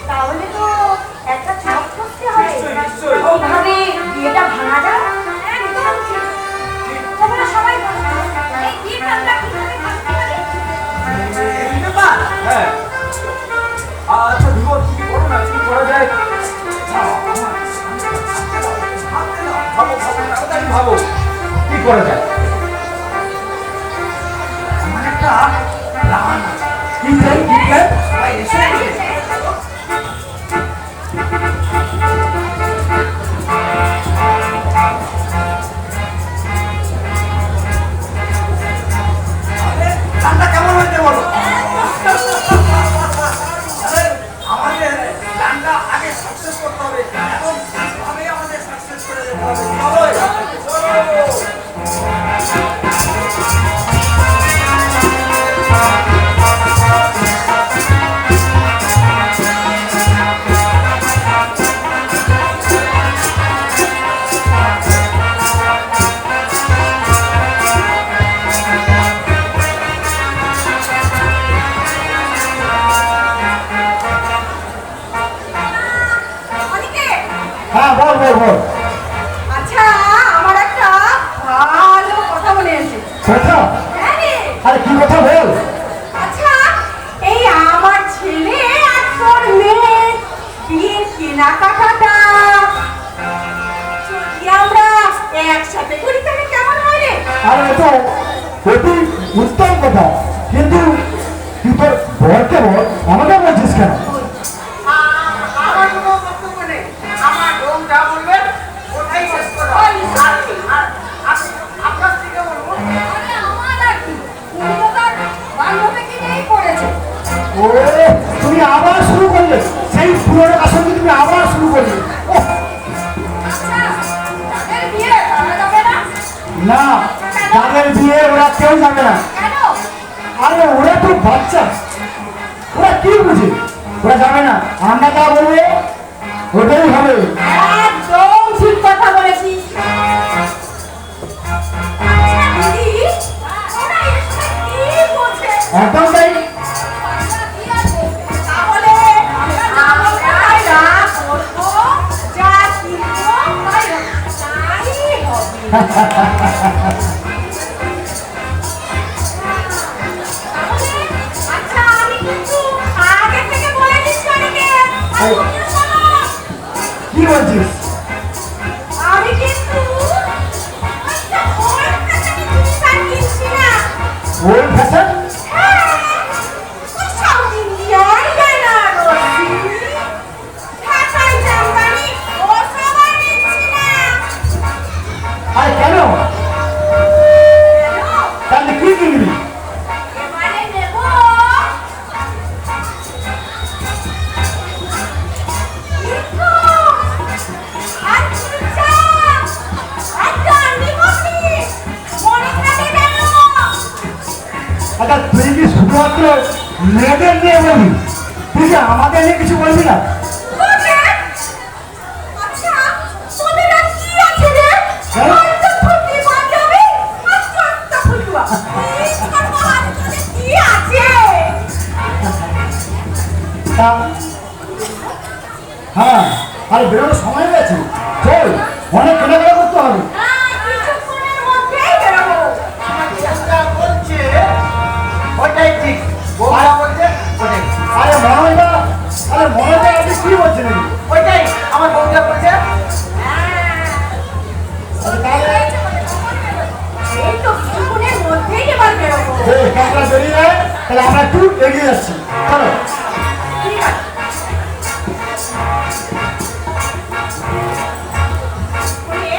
Speaker 1: তাহলে তো একটা
Speaker 2: করা যায়? আমার একটা প্ল্যান আছে। কি প্ল্যান? কি প্ল্যান?
Speaker 3: ভাই এসো রান্না কেমন হয়েছে বলো? আরে, আমাদের রান্না আগে সাকসেস করতে হবে, এখন ভাবে আমাদের সাকসেস করে যেতে হবে। চলো।
Speaker 1: অনিকেত,
Speaker 2: হ্যাঁ বল বল বল।
Speaker 1: আচ্ছা আমার একটা ভালো কথা মনে আছে।
Speaker 2: কথা?
Speaker 1: হ্যাঁ রে।
Speaker 2: আরে কি কথা বল?
Speaker 1: আচ্ছা এই আমার ছেলে আর তোর মেয়ে বিয়ের কেনাকাটাটা যদি আমরা একসাথে করি তাহলে কেমন হয় রে?
Speaker 2: আরে এ তো অতি উত্তম কথা, কিন্তু তুই তোর বরকে বল, আমাকে বলছিস কেন?
Speaker 3: আমার কোনো বক্তব্য নেই, আমার বোন যা বলবেন ওটাই শেষ করো।
Speaker 1: ওই সাথী।
Speaker 3: আর আপনার থেকে বলবো,
Speaker 1: আরে আমার আর কি? উনি তো তার বান্ধবীকে নিয়েই করেছে।
Speaker 2: ও তুমি আবার শুরু করলে, সেই পুরোনো আসলে তুমি আবার শুরু করলে। ওহ,
Speaker 1: আচ্ছা তাদের বিয়ে করা যাবে না?
Speaker 2: না, যাদের বিয়ে ওরা কেউ যাবে না।
Speaker 1: কেন?
Speaker 2: আরে ওরা তো বাচ্চা, ওরা কি বুঝে? ওরা যাবে না, আমরা যা বলবো ওটাই হবে।
Speaker 1: একদম ঠিক কথা বলেছিস। আচ্ছা দিদি, ওরা এসে কি বলছে?
Speaker 2: একদম তাই।
Speaker 1: তাহলে আমরা যা করবো, যা কিনবো, তাই হবে। আচ্ছা আমি কিন্তু আগে থেকে বলে দিচ্ছি অনেকে। আর তুমিও শোনো।
Speaker 2: কি বলছিস?
Speaker 1: আমি কিন্তু ওইটা ওর কাছে জিনিস আর কিনছি না।
Speaker 2: ওই ফ্যাশন?
Speaker 1: হ্যাঁ, ওই সাউথ ইন্ডিয়ান বেনারসি, ঢাকাই জামদানি, ওসব আর নিচ্ছি না।
Speaker 2: আরে কেন?
Speaker 1: কেন?
Speaker 2: তাহলে কি কিনবি?
Speaker 1: এবারে নেব ইকো, আর চুপচাপ, আর ডান্ডি বসি, মনে থাকে যেন।
Speaker 2: আচ্ছা তুই কি শুধুমাত্র মেয়েদের নিয়ে বলবি? তুই কি আমাদের নিয়ে কিছু বলবি না?
Speaker 1: তোদের? আচ্ছা, তোদের আর কি আছে রে?
Speaker 2: হ্যাঁ?
Speaker 1: একটা ফুটি পাঞ্জাবি, আর চারটা ফুটুয়া। এই কত আর তোদের কি আছে?
Speaker 2: তা হ্যাঁ, আরে বেরোনোর সময় হয়ে গেছে, চল, অনেক কেনাকাটা করতে হবে।
Speaker 1: কিছুক্ষণের মধ্যেই বেরোবো।
Speaker 3: যা বলছে ওটাই ঠিক, বৌমা বলছে ওটাই।
Speaker 2: আরে মনোজদা, আরে মনোজদা আপনি কি বলছেন?
Speaker 3: ওইটাই আমার বৌমা বলছে।
Speaker 2: আরে তাহলে
Speaker 1: এই তো কিছুক্ষণের মধ্যেই এবার বেরোবো।
Speaker 2: এই কাঁকড়া বেরিয়ে যায়, তাহলে আমরা একটু এগিয়ে যাচ্ছি, চলো।
Speaker 1: ঠিক আছে। ওরে,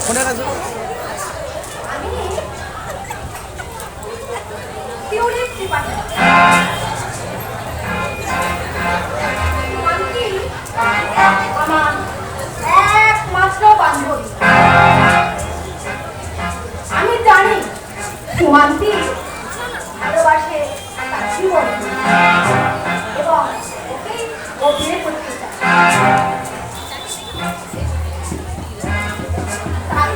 Speaker 5: ফোনের কাছে
Speaker 1: আমি টিউলিপ ত্রিপাঠী। মানকি আমার একমাত্র বান্ধবী। আমি জানি সুমান্তি ভালোবাসে তার জীবন এবং ওকেই ও বিয়ে করতে চায়। তাই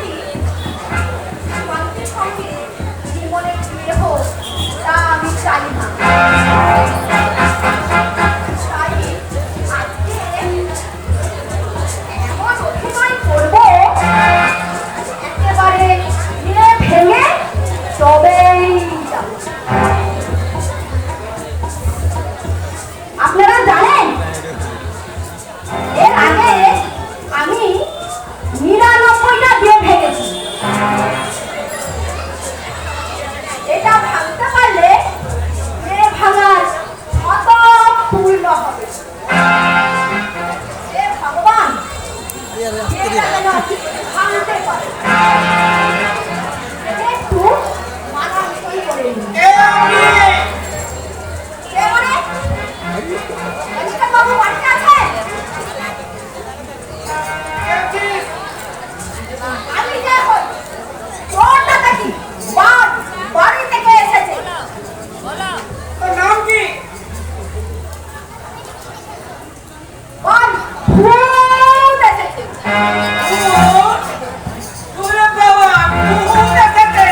Speaker 1: সুমান্তির সঙ্গে জীবনে বিয়ে হোক তা আমি চাই না। তাই আজকে এমন অভিনয় করবো একেবারে বিয়ে ভেঙে তবেই যাব। আপনারা জানেন এর আগে আমি 99টা বিয়ে ভেঙেছি। এটা ভাঙতে পারলে বিয়ে ভাঙার কত পূর্ণ হবে। হে ভগবান, বিয়েটা যেন ভাঙতে পারে। একটু মানানসই করে নিন। কে বলে? বাবু বাড়িতে আছেন? আমি যে হই ওটা দেখি বাড়ি থেকে এসেছে।
Speaker 3: তোর নাম কি?
Speaker 1: বল ভূত এসেছে।
Speaker 3: ওরে বাবা, ভূত এসেছে।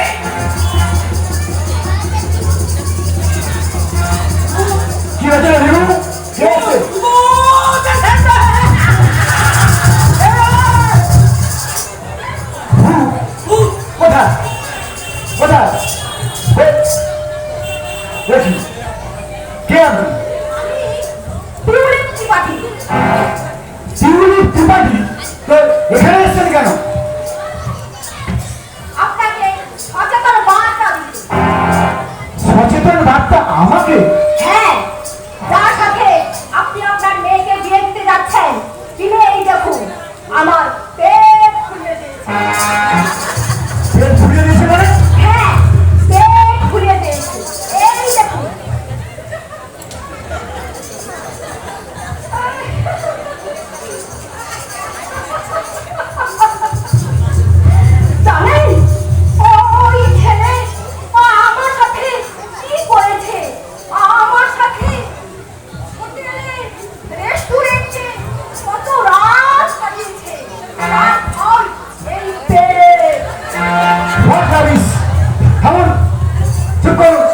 Speaker 2: কি হয়েছে রিমু? কি হয়েছে?
Speaker 3: ভূত এসেছে।
Speaker 2: কোথায় কোথায় দেখি কে আপনি?
Speaker 1: আমি টিউলিপ ত্রিপাঠী।
Speaker 2: টিউলিপ ত্রিপাঠী? তো এখানে এসছেন কেন?
Speaker 1: আপনাকে সচেতন বার্তা দিচ্ছি।
Speaker 2: সচেতন বার্তা আমাকে?
Speaker 1: হ্যাঁ, যার সাথে আপনি আপনার মেয়েকে বিয়ে দিতে যাচ্ছেন তিনি এই দেখুন আমার পেট খুলে দিয়েছে।
Speaker 2: পেট ফুলিয়ে দিয়েছে মানে?
Speaker 1: হ্যাঁ, পেট খুলে দিয়েছে। এই দেখুন। জানেন ওই ছেলে আমার সাথে কি করেছে? আমার সাথে হোটেলে রেস্টুরেন্টে কত রাত কাটিয়েছে। তার ফল এই পেট।
Speaker 2: What rubbish! থামুন, চুপ করুন।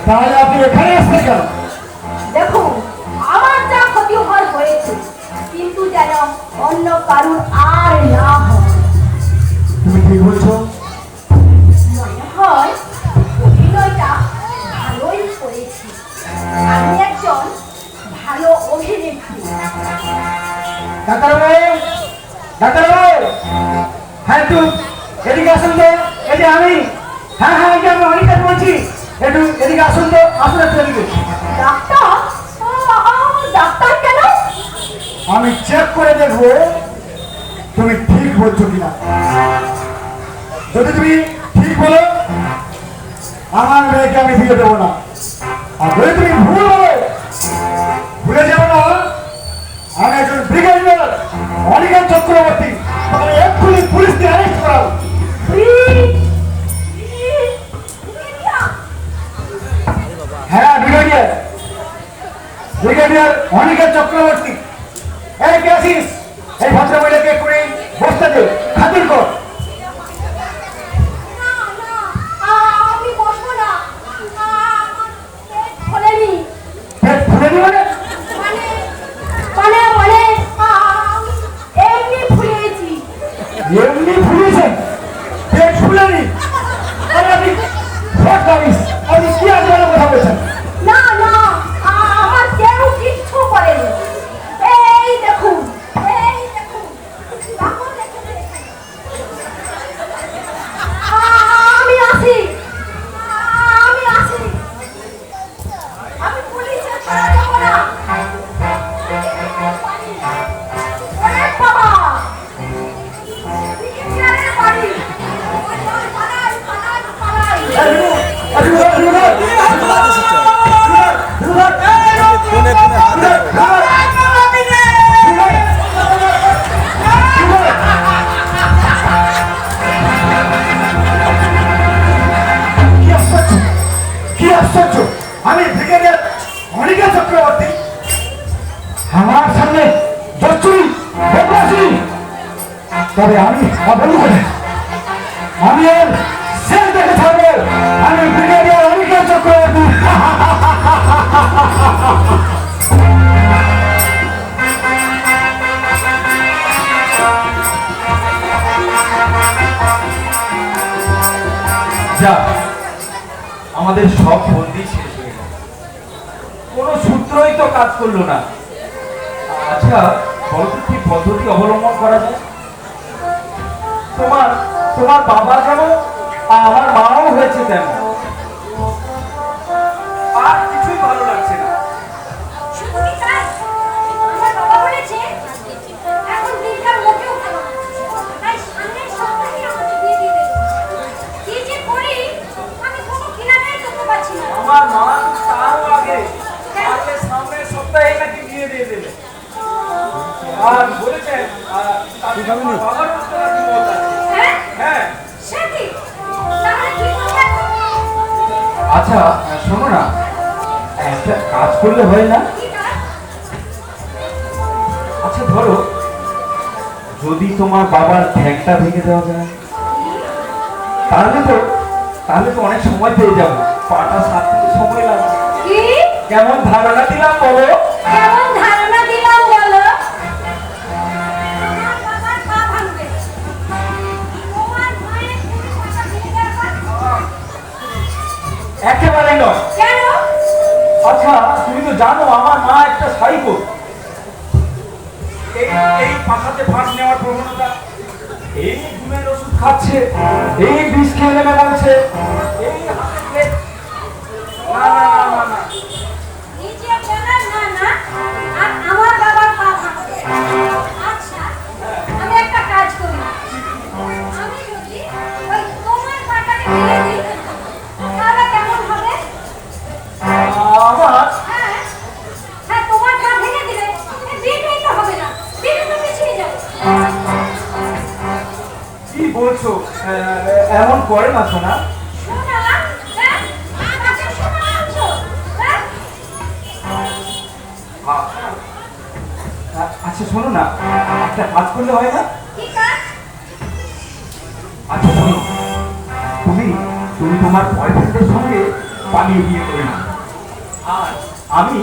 Speaker 2: তাহলে আপনি এখানে এসছেন কেন?
Speaker 1: দেখুন আমার যা ক্ষতি হওয়ার হয়েছে, কিন্তু যেন অন্য কারুর আর না হয়।
Speaker 2: তুমি ঠিক বলছো।
Speaker 1: মনে হয় অভিনয়টা ভালোই করেছি। আমি একজন ভালো অভিনেত্রী।
Speaker 2: ডাক্তারবাবু, ডাক্তারবাবু, হ্যাঁ একটু এদিকে আসুন তো। এই যে আমি, হ্যাঁ হ্যাঁ, এই যে আমি অনিকেত বলছি। একটু এদিকে আসুন তো, আসুন একটু এদিকে।
Speaker 1: ডাক্তার? ডাক্তার কেন?
Speaker 2: আমি চেক করে দেখবো তুমি ঠিক বলছো কিনা। যদি তুমি ঠিক বলো আমার মেয়েকে আমি বিয়ে দেবো না, আর যদি তুমি ভুল বলো, ভুলে যাবো না আমি একজন ব্রিগেডিয়ার অনিকেত চক্রবর্তী, তাহলে এক্ষুনি পুলিশ দিয়ে অ্যারেস্ট করাবো। হ্যাঁ, ব্রিগেডিয়ার ব্রিগেডিয়ার অনিকেত চক্রবর্তী। এই কে আছিস? এই ভদ্রমহিলাকে এক্ষুনি বসতে দে, খাতির কর।
Speaker 1: না, না, আমি বসবো না। আমার পেট খোলেনি।
Speaker 2: পেট ফুলে নি মানে?
Speaker 1: মানে মানে মানে আমি এমনি ফুলেছি।
Speaker 2: এমনি ফুলেছেন? পেট ফুলেনি? আরে আপনি হোয়াট রাবিশ! আপনি কি আজকাল কথা বলছেন?
Speaker 1: না না, আমার কেউ কিচ্ছু করেনি। এই দেখুন, এই দেখুন, কাপড় রেখেছে এখানে। আমি আসি, আমি আসি। আমি পুলিশের ছাড়া যাবো না। ওরে বাবা, ব্রিগেডিয়ারের
Speaker 2: তবে আমি বলবো আমি এর শেষ দেখে থাকবো। আমি ব্রিগেডিয়ার অনিকেল চক্রবর্তী।
Speaker 3: যা, আমাদের সব বন্দি শেষ হয়ে গেল, কোনো সূত্রই তো কাজ করলো না। আচ্ছা বলতো কি পদ্ধতি অবলম্বন করা যায়? তোমার তোমার বাবা যেমন আমার মাও হয়েছে তেমন, আর কিছুই ভালো লাগছে না।
Speaker 1: শুধু কি তাই? আমার বাবা বলেছে এখন দিনকাল মোটেও ভালো না। তাই সামনের সপ্তাহে আমাকে বিয়ে দিয়ে দেবে। কি যে করি আমি কোনো কিনারাই করতে পারছি না।
Speaker 3: আমার মা তারও আগে সামনের সপ্তাহে নাকি বিয়ে দিয়ে দেবে, আর বলেছেন তোমার বাবার উত্তর নাকি মত আছে।
Speaker 1: হ্যাঁ?
Speaker 3: হ্যাঁ
Speaker 1: সে কি? তাহলে কি করবে এখন?
Speaker 3: আচ্ছা শোনো না, একটা কাজ করলে হয় না?
Speaker 1: কি কাজ?
Speaker 3: আচ্ছা ধরো যদি তোমার বাবার ঠ্যাংটা ভেঙে দেওয়া যায়, তাহলে তো অনেক সময় পেয়ে যাবো, পাটা সারতে সময় লাগবে।
Speaker 1: কি?
Speaker 3: কেমন ধারণা দিলাম বলো?
Speaker 1: কেমন ধারণা দিলাম বলো? আমার বাবার পা ভাঙবে। তোমার মায়ের পুরো পাটা ভেঙে দেওয়ার পর?
Speaker 3: একেবারে নয়।
Speaker 1: কেন?
Speaker 3: আচ্ছা তুমি তো জানো আমার মা একটা সাইকো, এই পাখাতে ফাঁস নেওয়ার প্রবণতা, এই ঘুমের ওষুধ খাচ্ছে, এই বিষ খেয়ে নেমে গেছে, এই হাতে প্লেট। না না না না না,
Speaker 1: নিজে বলার না না, আর আমার বাবার পা ভাঙবে। আচ্ছা, আমি একটা কাজ করি। আমি যদি ওই তোমার পাটাকে দিয়ে দিই, তাহলে কেমন হবে?
Speaker 3: আমার
Speaker 1: হ্যাঁ, হ্যাঁ, তোমার পা ভেঙে দিলে বিয়েটাই তো হবে না, বিয়ে তো পিছিয়ে যাবে।
Speaker 3: কি বলছো? এমন করে না শোনা।
Speaker 1: শোনা, হ্যাঁ? কাকে শোনা বলছো? হ্যাঁ?
Speaker 3: আচ্ছা শোনো না, একটা কাজ করলে হয় না?
Speaker 1: কি কাজ?
Speaker 3: আচ্ছা শোনো, তুমি তুমি তোমার বয়ফ্রেন্ডের সঙ্গে পালিয়ে বিয়ে করে না, আর আমি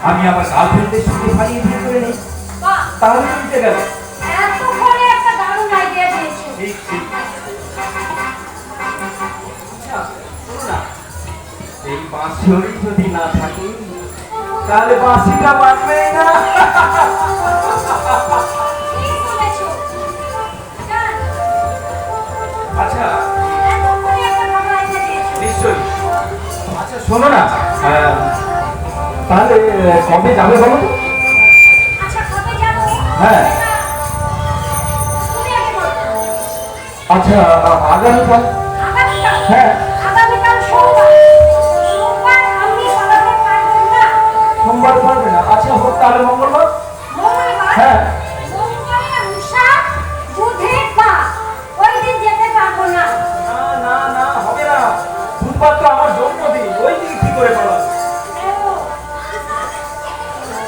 Speaker 3: আমি আমার গার্লফ্রেন্ডের সঙ্গে পালিয়ে বিয়ে করে নিই,
Speaker 1: বাহ,
Speaker 3: তাহলে তো মিটে গেল।
Speaker 1: এতক্ষণে একটা দারুণ আইডিয়া দিয়েছো।
Speaker 3: ঠিক ঠিক। আচ্ছা শোনো না, এই বাঁশি যদি না থাকে তাহলে বাঁশিটা বাজবেই না।
Speaker 1: ঠিক বলেছো। জান,
Speaker 3: আচ্ছা
Speaker 1: এতক্ষণে একটা ভালো আইডিয়া দিয়েছো।
Speaker 3: নিশ্চয়ই। আচ্ছা শোনো না, তাহলে কবে যাবে বলো তো?
Speaker 1: আচ্ছা, কবে যাবো?
Speaker 3: হ্যাঁ।
Speaker 1: তুমি আগে বলো।
Speaker 3: আচ্ছা আগামীকাল।
Speaker 1: আগামীকাল?
Speaker 3: হ্যাঁ।
Speaker 1: আগামীকাল সোমবার। সোমবার আমি পালাতে পারবো না।
Speaker 3: সোমবার পারবে না? আচ্ছা হোক তাহলে মঙ্গলবার।
Speaker 1: মঙ্গলবার?
Speaker 3: হ্যাঁ।
Speaker 1: মঙ্গলবারে উষা বুধের পা। ওই দিন যেতে পারবো না।
Speaker 3: না না না হবে না, বুধবার তো আমার জন্মদিন, ওই দিন কি করে পালাবে?
Speaker 1: ও,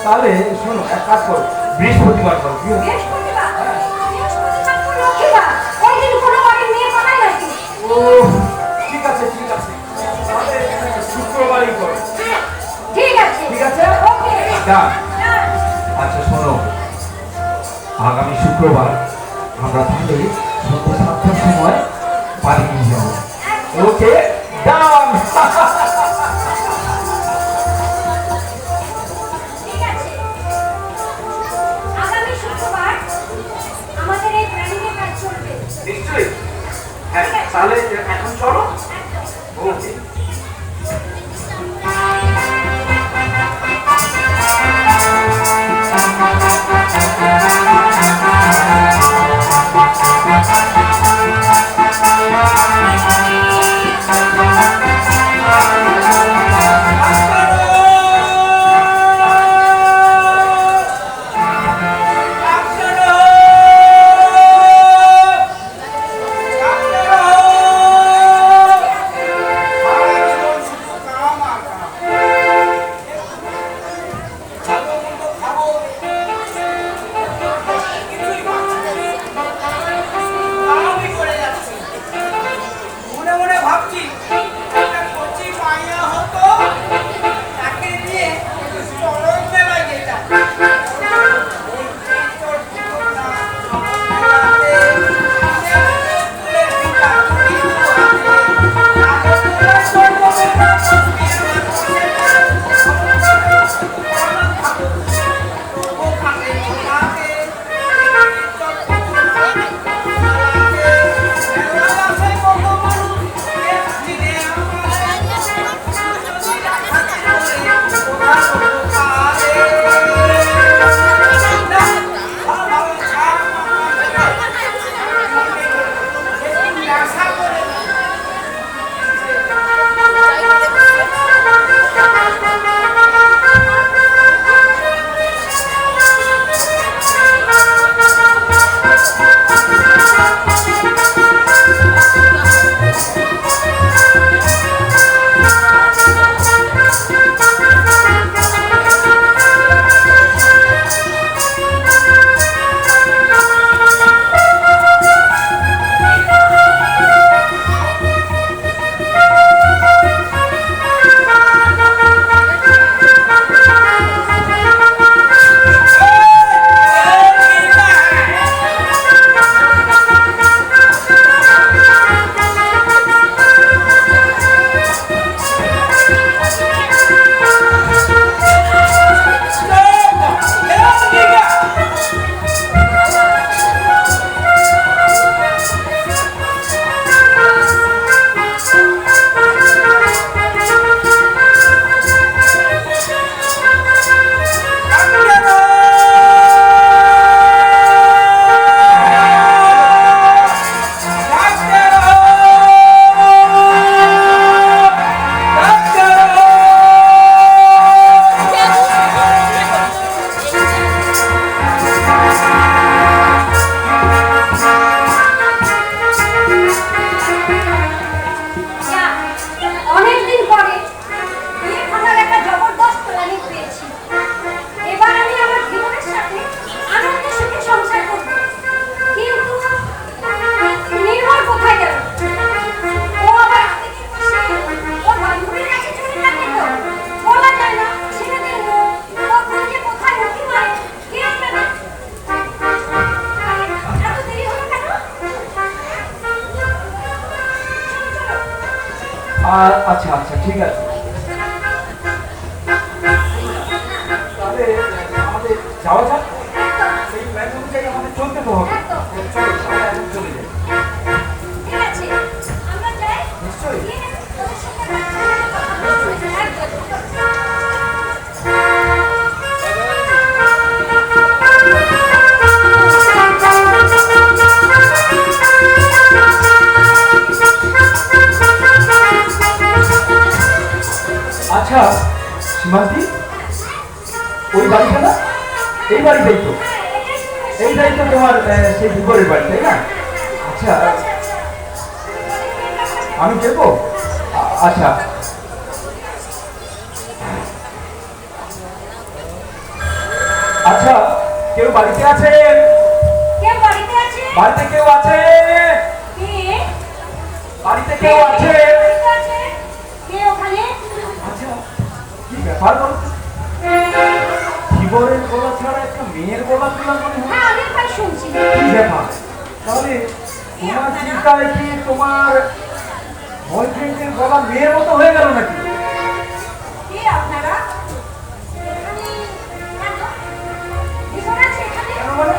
Speaker 3: তাহলে শোনো এক কাজ করো, বৃহস্পতিবার করো, কি হবে?
Speaker 1: বৃহস্পতিবার? বৃহস্পতিবার তো লক্ষ্মীবার। ওই দিন কোনো বাড়ির মেয়ে পালায় নাকি?
Speaker 3: ও ঠিক আছে ঠিক আছে, তাহলে শুক্রবারই করো।
Speaker 1: হ্যাঁ, ঠিক আছে।
Speaker 3: ঠিক আছে?
Speaker 1: ওকে।
Speaker 3: ডান।
Speaker 1: ডান।
Speaker 3: আচ্ছা শোনো, আগামী শুক্রবার আমরা তাহলে সন্ধ্যে 7টার সময় পালিয়ে যাবো। ওকে ডান।
Speaker 1: ঠিক আছে। আগামী শুক্রবার আমাদের এই প্ল্যানিংয়ে কাজ চলবে।
Speaker 3: নিশ্চয়ই। হ্যাঁ তাহলে এখন চলো।
Speaker 1: একদম।
Speaker 3: ওকে। আচ্ছা আচ্ছা ঠিক আছে। তাহলে আমাদের যাওয়া যাক, সেই প্ল্যান অনুযায়ী আমাদের চলতে তো হবে। চলো আমরা এখন চলে যাই।
Speaker 1: ঠিক আছে আমরা যাই
Speaker 3: নিশ্চয়ই। আচ্ছা সীমান্তি, ওই বাড়িটা না, এই বাড়িটাই তো, এইটাই তো তোমার সেই বিপরের বাড়ি, তাই না? আচ্ছা আমি দেখবো। আচ্ছা আচ্ছা, কেউ বাড়িতে আছেন?
Speaker 1: কে বাড়িতে আছে?
Speaker 3: বাড়িতে কেউ আছে?
Speaker 1: কে?
Speaker 3: বাড়িতে কেউ আছে?
Speaker 1: বাড়িতে আছে? কে ওখানে?
Speaker 3: আচ্ছা কি ব্যাপার বলো তো? ধীবরের গলা ছাড়া একটা মেয়ের গলা তোলা মনে হয়।
Speaker 1: হ্যাঁ আমি ভাই শুনছি।
Speaker 3: কি ব্যাপার? তাহলে তোমার চিন্তায় কি তোমার বয়ফ্রেন্ডের গলা মেয়ের মতো হয়ে গেল নাকি?
Speaker 1: কে আপনারা? এখানে কেন? ভীষণ আছে এখানে?
Speaker 3: কেন মানে?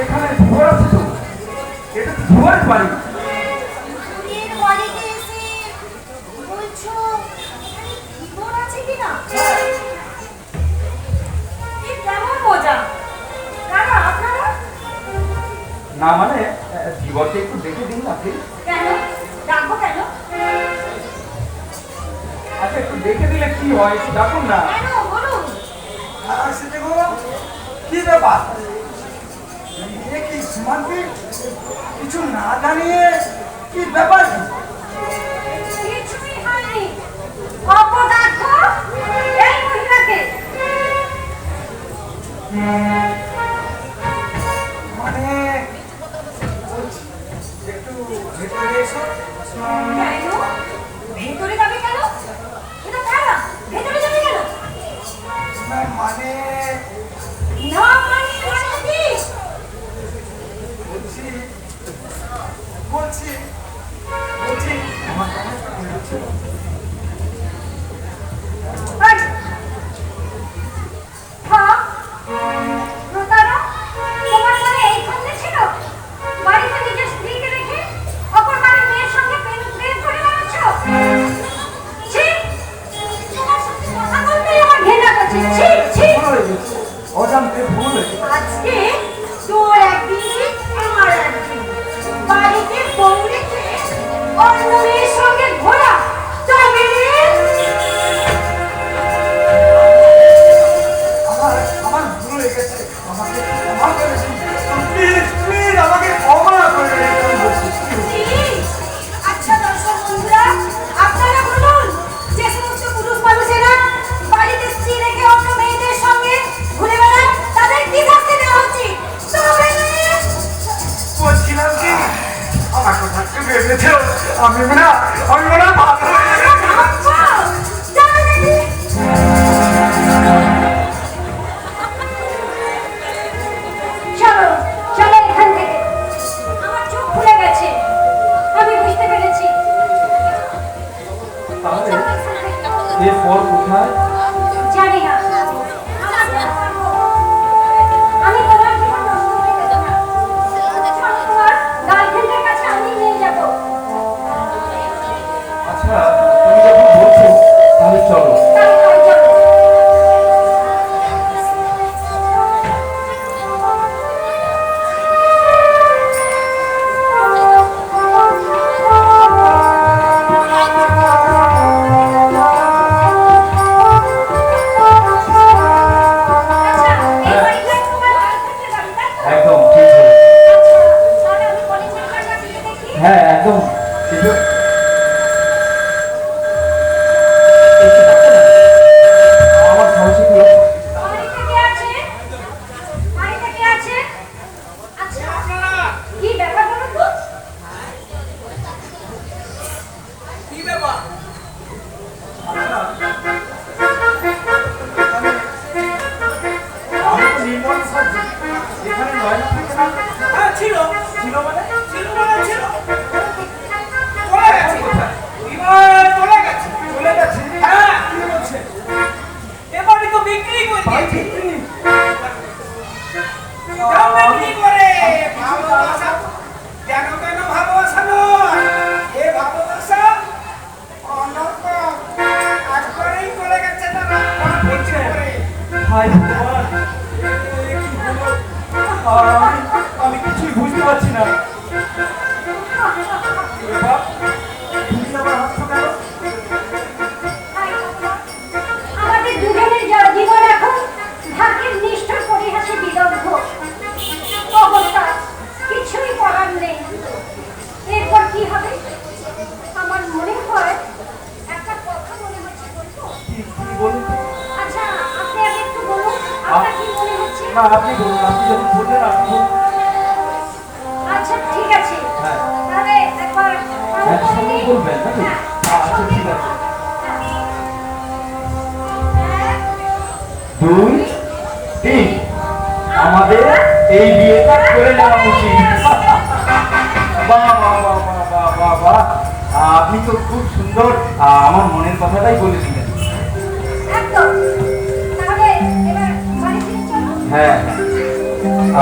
Speaker 3: এখানে ধীবর আছে তো, এটা তো ধীবরের বাড়ি।
Speaker 1: এর বাড়িতে এসে বলছো এখানে ভীষণ আছে কিনা? এই কেমন মজা? কারা আপনারা?
Speaker 3: না মানে ধীবরকে একটু দেখে দিন না প্লিজ।
Speaker 1: কেন? ডাকবো কেন?
Speaker 3: আচ্ছা একটু দেখে দিলে কি হয়, একটু ডাকুন না।
Speaker 1: কেন বলুন?
Speaker 2: কি ব্যাপার? এ কি সীমান্তি কিছু না জানিয়ে কি ব্যাপার কি?
Speaker 1: কিছুই হয়নি। অপদার্থ এই মহিলাকে।
Speaker 2: মানে বলছি, একটু ভেতরে এসো।
Speaker 1: কেন? ভেতরে যাবে কেন? এটা কারা? ভেতরে যাবে কেন?
Speaker 2: না, মানে
Speaker 1: না মানে কি?
Speaker 2: বলছি বলছি বলছি আমার কথা বলছি।
Speaker 1: এই! হ্যাঁ? প্রতারক? তোমার মনে এই সন্দেহ ছিল? বাড়িতে নিজের স্ত্রীকে রেখে অপর বাড়ির মেয়ের সঙ্গে প্রেম করে বেড়াচ্ছ? ছি! তোমার সাথে কথা বলতেই আমার ঘৃণা করছে। ছি! ছি!
Speaker 3: ভুল হয়ে গেছে, অজান্তে ভুল হয়ে গেছে।
Speaker 1: আজকে তোর একদিন আমার একদিন বাড়িতে বউ রেখে অন্য মেয়ের সঙ্গে ঘোরা তবে
Speaker 2: আমার ভুল হয়ে গেছে, আমাকে ক্ষমা করে দিন। প্লিজ প্লিজ আমাকে ক্ষমা করে দিন, আমি বলছি।
Speaker 1: আচ্ছা দর্শক বন্ধুরা, আপনারা বলুন যে সমস্ত পুরুষ মানুষেরা বাড়িতে স্ত্রী রেখে অন্য মেয়েদের সঙ্গে ঘুরে বেড়ায় তাদের কি শাস্তি দেওয়া উচিত? তবে
Speaker 2: বলছিলাম কি আমার কথা একটু ভেবেছো? আমি মনে হয় ভালো হয়ে গেছি।
Speaker 1: চলো দেখি। চলো চলো এখান থেকে। আমার চোখ খুলে গেছে, আমি বুঝতে পেরেছি।
Speaker 3: তাহলে এরপর কোথায়?
Speaker 1: জানি না। আমি তোমার জীবন নষ্ট করতে চাই না। চলো তোমার গার্লফ্রেন্ডের কাছে আমি নিয়ে যাব।
Speaker 3: আচ্ছা তুমি যখন বলছো তাহলে চলো।
Speaker 1: তাই তাই চলো। আচ্ছা, এই বাড়িটাই তোমার গার্লফ্রেন্ডের বাড়ি, তাই তো?
Speaker 3: একদম ঠিক বলেছো।
Speaker 1: আচ্ছা, তাহলে আমি কলেজের কাছে গিয়ে দেখি।
Speaker 3: হ্যাঁ একদম ঠিক। আমার সাহসী গুলো
Speaker 1: বাড়িতে কে আছে? বাড়িতে কে আছে? আচ্ছা, কি ব্যাপার বলুন তো?
Speaker 5: কি ব্যাপার?
Speaker 3: আমি তো নির্মল সাজি, এখানে নয়না থাকে না?
Speaker 5: হ্যাঁ ছিল
Speaker 3: ছিল মানে
Speaker 5: ছিল মানে ছিল চলে গেছে
Speaker 3: কোথায়?
Speaker 5: বিমান
Speaker 3: হায় ভগবান, এ কি হলো? আর আমি কিছুই বুঝতে পারছি না। এ বাপ, তুমি আমার হাত কেন?
Speaker 1: আমাদের দুজনের জীবন এখন ভাগ্যের নিষ্ঠুর পরিহাসে বিদগ্ধ অবস্থা, কিছুই করার নেই। এরপর কি হবে? আমার মনে হয় একটা কথা মনে হচ্ছে, বলবো?
Speaker 3: কি বলুন?
Speaker 1: আচ্ছা, আপনি আগে একটু বলুন, আপনার কি মনে হচ্ছে?
Speaker 3: না, আপনি বলুন, আপনি যখন বললেন আপনি বলুন।
Speaker 1: আচ্ছা, ঠিক আছে।
Speaker 3: হ্যাঁ।
Speaker 1: তাহলে একবার
Speaker 3: একসঙ্গে বলবেন নাকি?
Speaker 1: হ্যাঁ,
Speaker 3: আচ্ছা, ঠিক আছে।
Speaker 1: হ্যাঁ।
Speaker 3: 2, 3, আমাদের এই বিয়েটা করে নেওয়া উচিত। বাহ বাহ বাহ বাহ বাহ বাহ বাহ, আপনি তো খুব সুন্দর আমার মনের কথাটাই বলে দিলেন।
Speaker 1: একদম। তাহলে এবার বাড়ি ফিরে চলো।
Speaker 3: হ্যাঁ,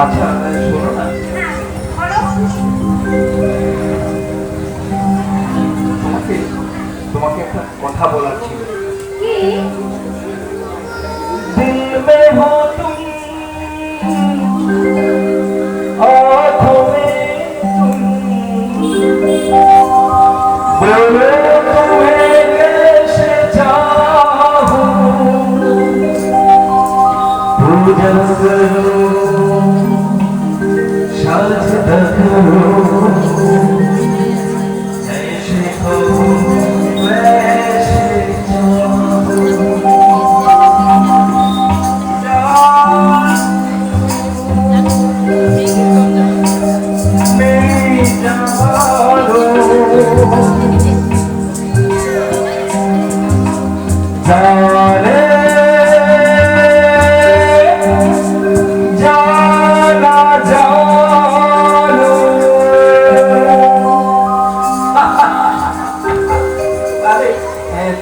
Speaker 3: আচ্ছা শোনো না,
Speaker 1: হ্যাঁ, বলো।
Speaker 3: তোমাকে তোমাকে একটা কথা বলার ছিল।
Speaker 1: কি?
Speaker 3: दिल में हो तुम, आँखों में तुम, बोलो तुम्हें कैसे चाहूं, पूजन करूं, साजदा करूं, जैसे कहूं वैसे चाहूं।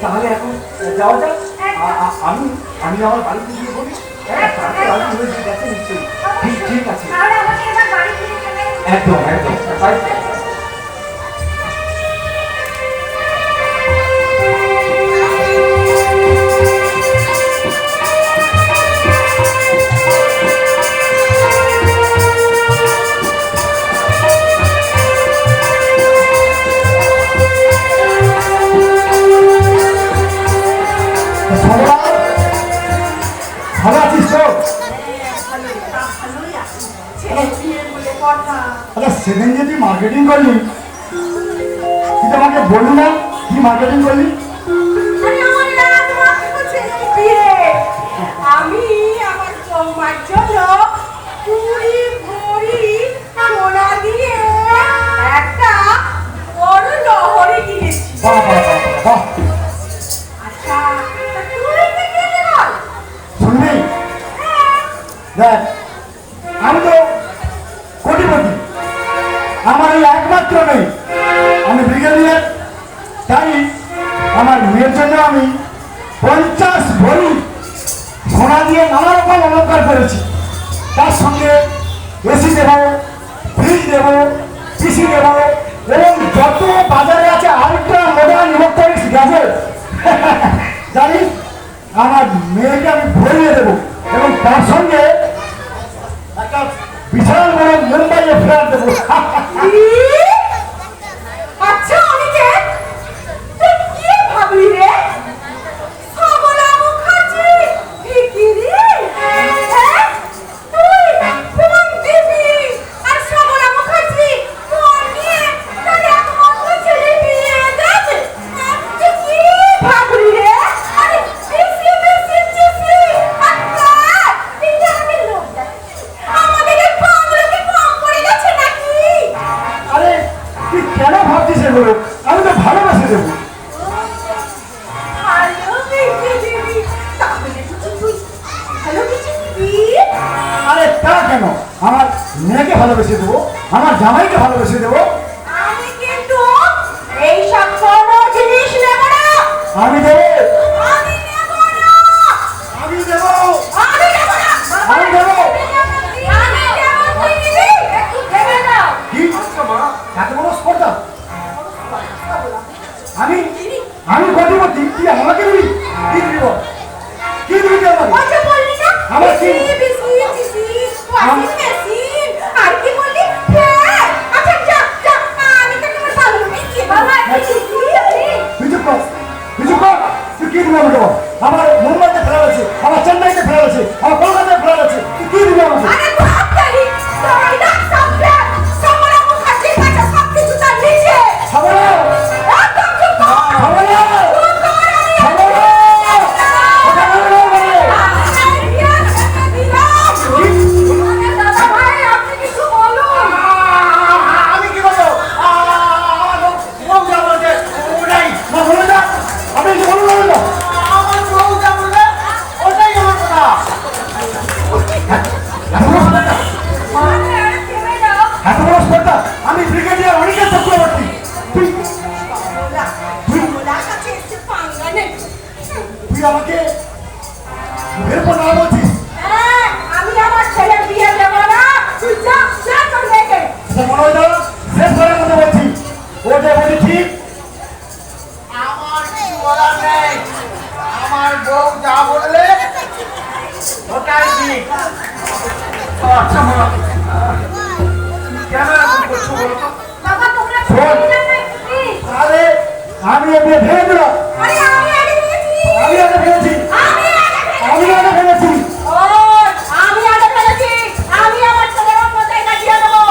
Speaker 3: তাহলে এখন যাওয়া যাক। আমি আমি আমার বাড়িতে গিয়ে বলি। হ্যাঁ, তারপরে আমি হয়ে গেছে নিশ্চয়ই। ঠিক আছে,
Speaker 1: তাহলে আমাকে এবার বাড়ি ফিরে চলে যেতে হবে।
Speaker 3: একদম একদম তাই।
Speaker 2: ভালো আছিস তো? আচ্ছা, সেদিন যে তুই মার্কেটিং করলি, তুই তো আমাকে বললি না কি মার্কেটিং করলি?
Speaker 1: আরে আমার রাত মাত্র ছেলে বিয়ে। আমি আমার বৌমার জন্য 20 ভরি সোনা দিয়ে একটা বড় লহরি কিনেছি।
Speaker 2: বাহ বাহ বাহ বাহ।
Speaker 1: আচ্ছা, তা তুই কি কিনলি বল?
Speaker 2: শুনবি? দেখ, আমি তো কোটিপতি, আমার এই একমাত্র নেই, আমি ব্রিগেডিয়ার। তাই আমার মেয়ের জন্য আমি 50 ভরি সোনা দিয়ে নানা রকম অলঙ্কার করেছি। তার সঙ্গে এসি দেবো, ফ্রিজ দেবো, পিসি দেবো, এবং যত বাজারে আছে আরেকটা মডার্ন ইলেকট্রনিক্স গ্যাজেট জানিস, আমার মেয়েকে আমি ভরিয়ে দেবো। এবং তার সঙ্গে একটা বিশাল বড় মুম্বাইয়ে ফ্ল্যাট দেবো।
Speaker 1: আচ্ছা অনিকেত, তুই কি ভাবলি রে? সবলা মুখার্জি ভিখিরি? হ্যাঁ? তুই ফোন দিবি আর সবলা মুখার্জি ফোন নিয়ে তার একমাত্র ছেলে বিয়ে দেবে? তুই কি ভাবলি রে? আরে বেশি বেশি চিঠি আচ্ছা, এটা আমি লোক যাচ্ছি। আমাদের এই পাগলকে কম পড়ে গেছে নাকি?
Speaker 2: আরে তুই কেন ভাবছিস এগুলো? আমি তো ভালোবাসে দেবো।
Speaker 1: ভালো বেশি দিবি, তাহলে কিছু তুই ভালো কিছু দিবি?
Speaker 2: আরে তা কেন, আমার মেয়েকে ভালোবেসে দেবো, আমার জামাইকে ভালোবেসে দেবো।
Speaker 1: আমি কিন্তু এইসব কোনো জিনিস নেব না।
Speaker 2: আমি দেবো,
Speaker 1: আমি নেব না।
Speaker 2: আমি দেবো,
Speaker 1: আমি নেব না।
Speaker 2: আমি দেবো।
Speaker 1: আমি দেব, তুই নিবি? একটু ভেবে নাও।
Speaker 2: কি এত বড় স্পর্ধা? আমি আমি কোটিপতি, তুই আমাকে দিবি? কি দিবি বল? কি দিবি তুই আমাকে?
Speaker 1: ওই যে বললি না, বাবা তোমরা
Speaker 2: শোন।
Speaker 1: শুনে নিলাম না একটু please?
Speaker 2: আরে আমি এমনি ভেঙে দিলাম।
Speaker 1: আরে আমি আগে ফেলেছি।
Speaker 2: আমি আগে ফেলেছি।
Speaker 1: আমি আগে ফেলেছি।
Speaker 2: আমি আগে ফেলেছি।
Speaker 1: ও, আমি আগে ফেলেছি। আমি আমার ছেলের অন্যতায় কাটিয়ে দেবো।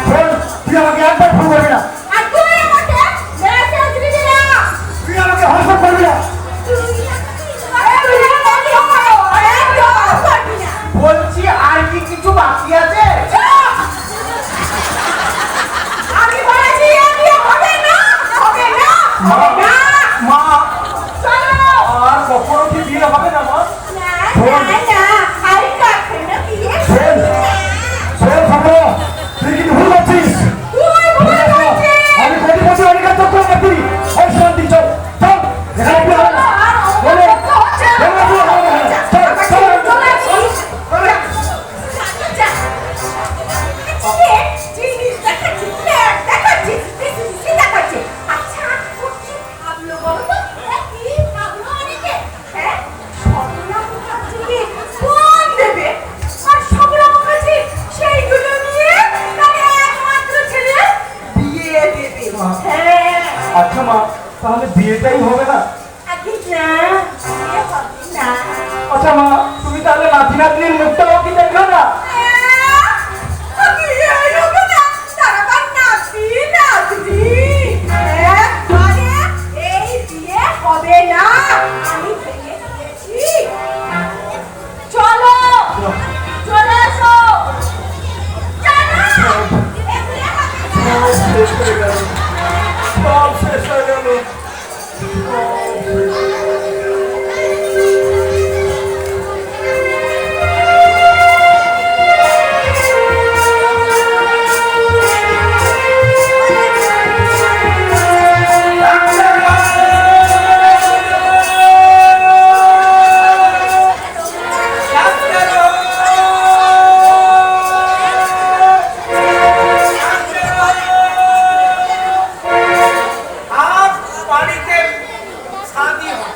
Speaker 2: শোন, তুই আমাকে একবার ফোন করবি না।
Speaker 1: আর তুই আমাকে মেসেজ দিবি না।
Speaker 2: তুই আমাকে হোয়াটসঅ্যাপ করবি না।
Speaker 3: বলছি আর কি কিছু বাকি আছে?
Speaker 1: আমি বলেছি আমি হবে না, হবে না, হবে না।
Speaker 3: মা,
Speaker 1: চলো।
Speaker 3: আর কখনো কি বিয়ে হবে না মা?
Speaker 1: না, না, না, আর কখনো বিয়ে
Speaker 2: শোন, শোন সম্ভব, তুই কিন্তু ভুল করছিস।
Speaker 1: তুই ভুল করছিস।
Speaker 2: আমি কোটি কোটি অধিকার তো করে রাখবি। ওই শান্তি চল, চল। এখানে কি হবে না? চলো, চলো, চলো, চলো, চলো, চলো, চলো।
Speaker 1: হ্যাঁ
Speaker 3: আচ্ছা মা, তাহলে বিয়েটাই হবে না?
Speaker 1: না
Speaker 3: আচ্ছা মা, তুমি তাহলে নাতি নাতনির মুখটাও কি দেখো না?
Speaker 1: আমি এরকম না, তারা আমার নাতি, নাতনি। একবারে এই বিয়ে হবে না। আমি ভেঙে দিয়েছি। চলো, চলে এসো। জানো, এই বিয়ে হবে না।
Speaker 3: শেষ হয়ে গেল, সব শেষ হয়ে গেল।
Speaker 6: আজ বাড়িতে শাদি হবে।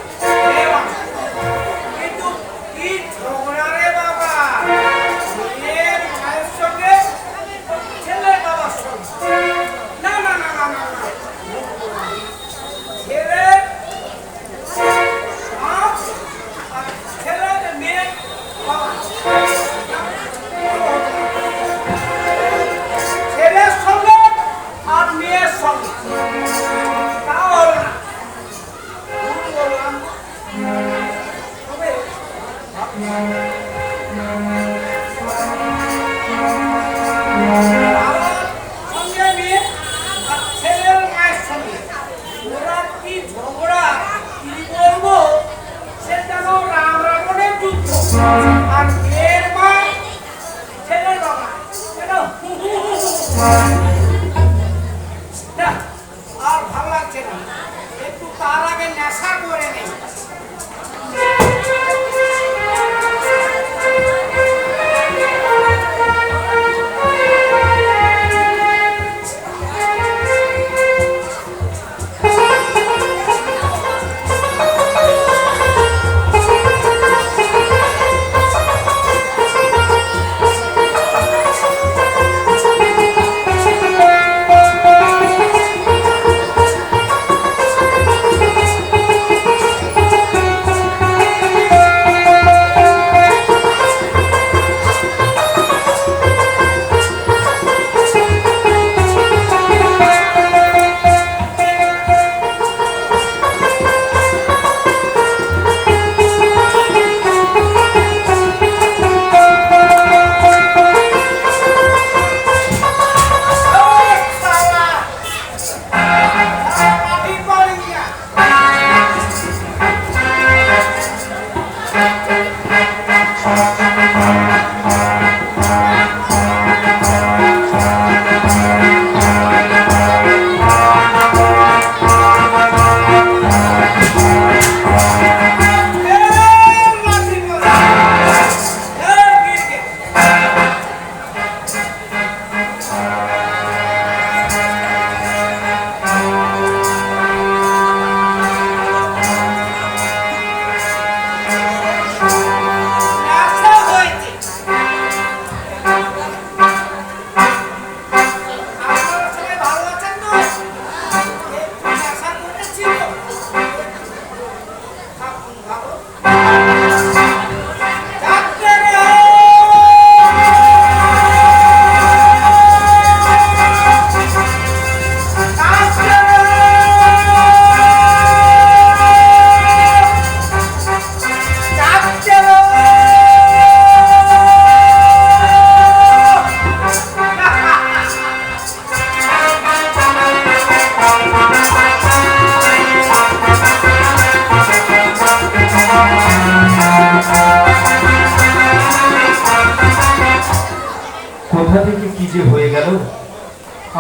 Speaker 3: কোথা থেকে কি যে হয়ে গেল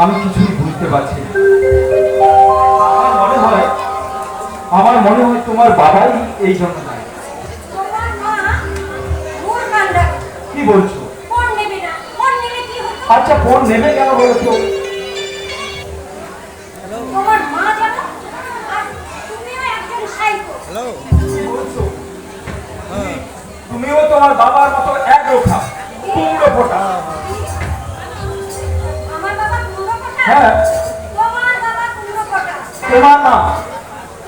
Speaker 3: আমি কিছুই বুঝতে পারছি না। আমার মনে হয় তোমার বাবাই এই জন্য নাই।
Speaker 1: তোমার মা মোর কান্দা
Speaker 3: কি বলছো?
Speaker 1: ফোন নেবে না, ফোন নিলে কি হতো?
Speaker 3: আচ্ছা ফোন নেবে কেন বলছো?
Speaker 1: তোমার মা জানো আর তুমিও একজন সাইকো।
Speaker 5: হ্যালো
Speaker 3: কি বলছো?
Speaker 5: হ্যাঁ
Speaker 3: তুমিও তোমার বাবার মতো এক রোখা কুমড়ো ফোটা।
Speaker 1: আমার বাবা কুমড়ো কাটা?
Speaker 3: হ্যাঁ।
Speaker 1: তোমার বাবা কুমড়ো কাটা।
Speaker 3: তোমার মা,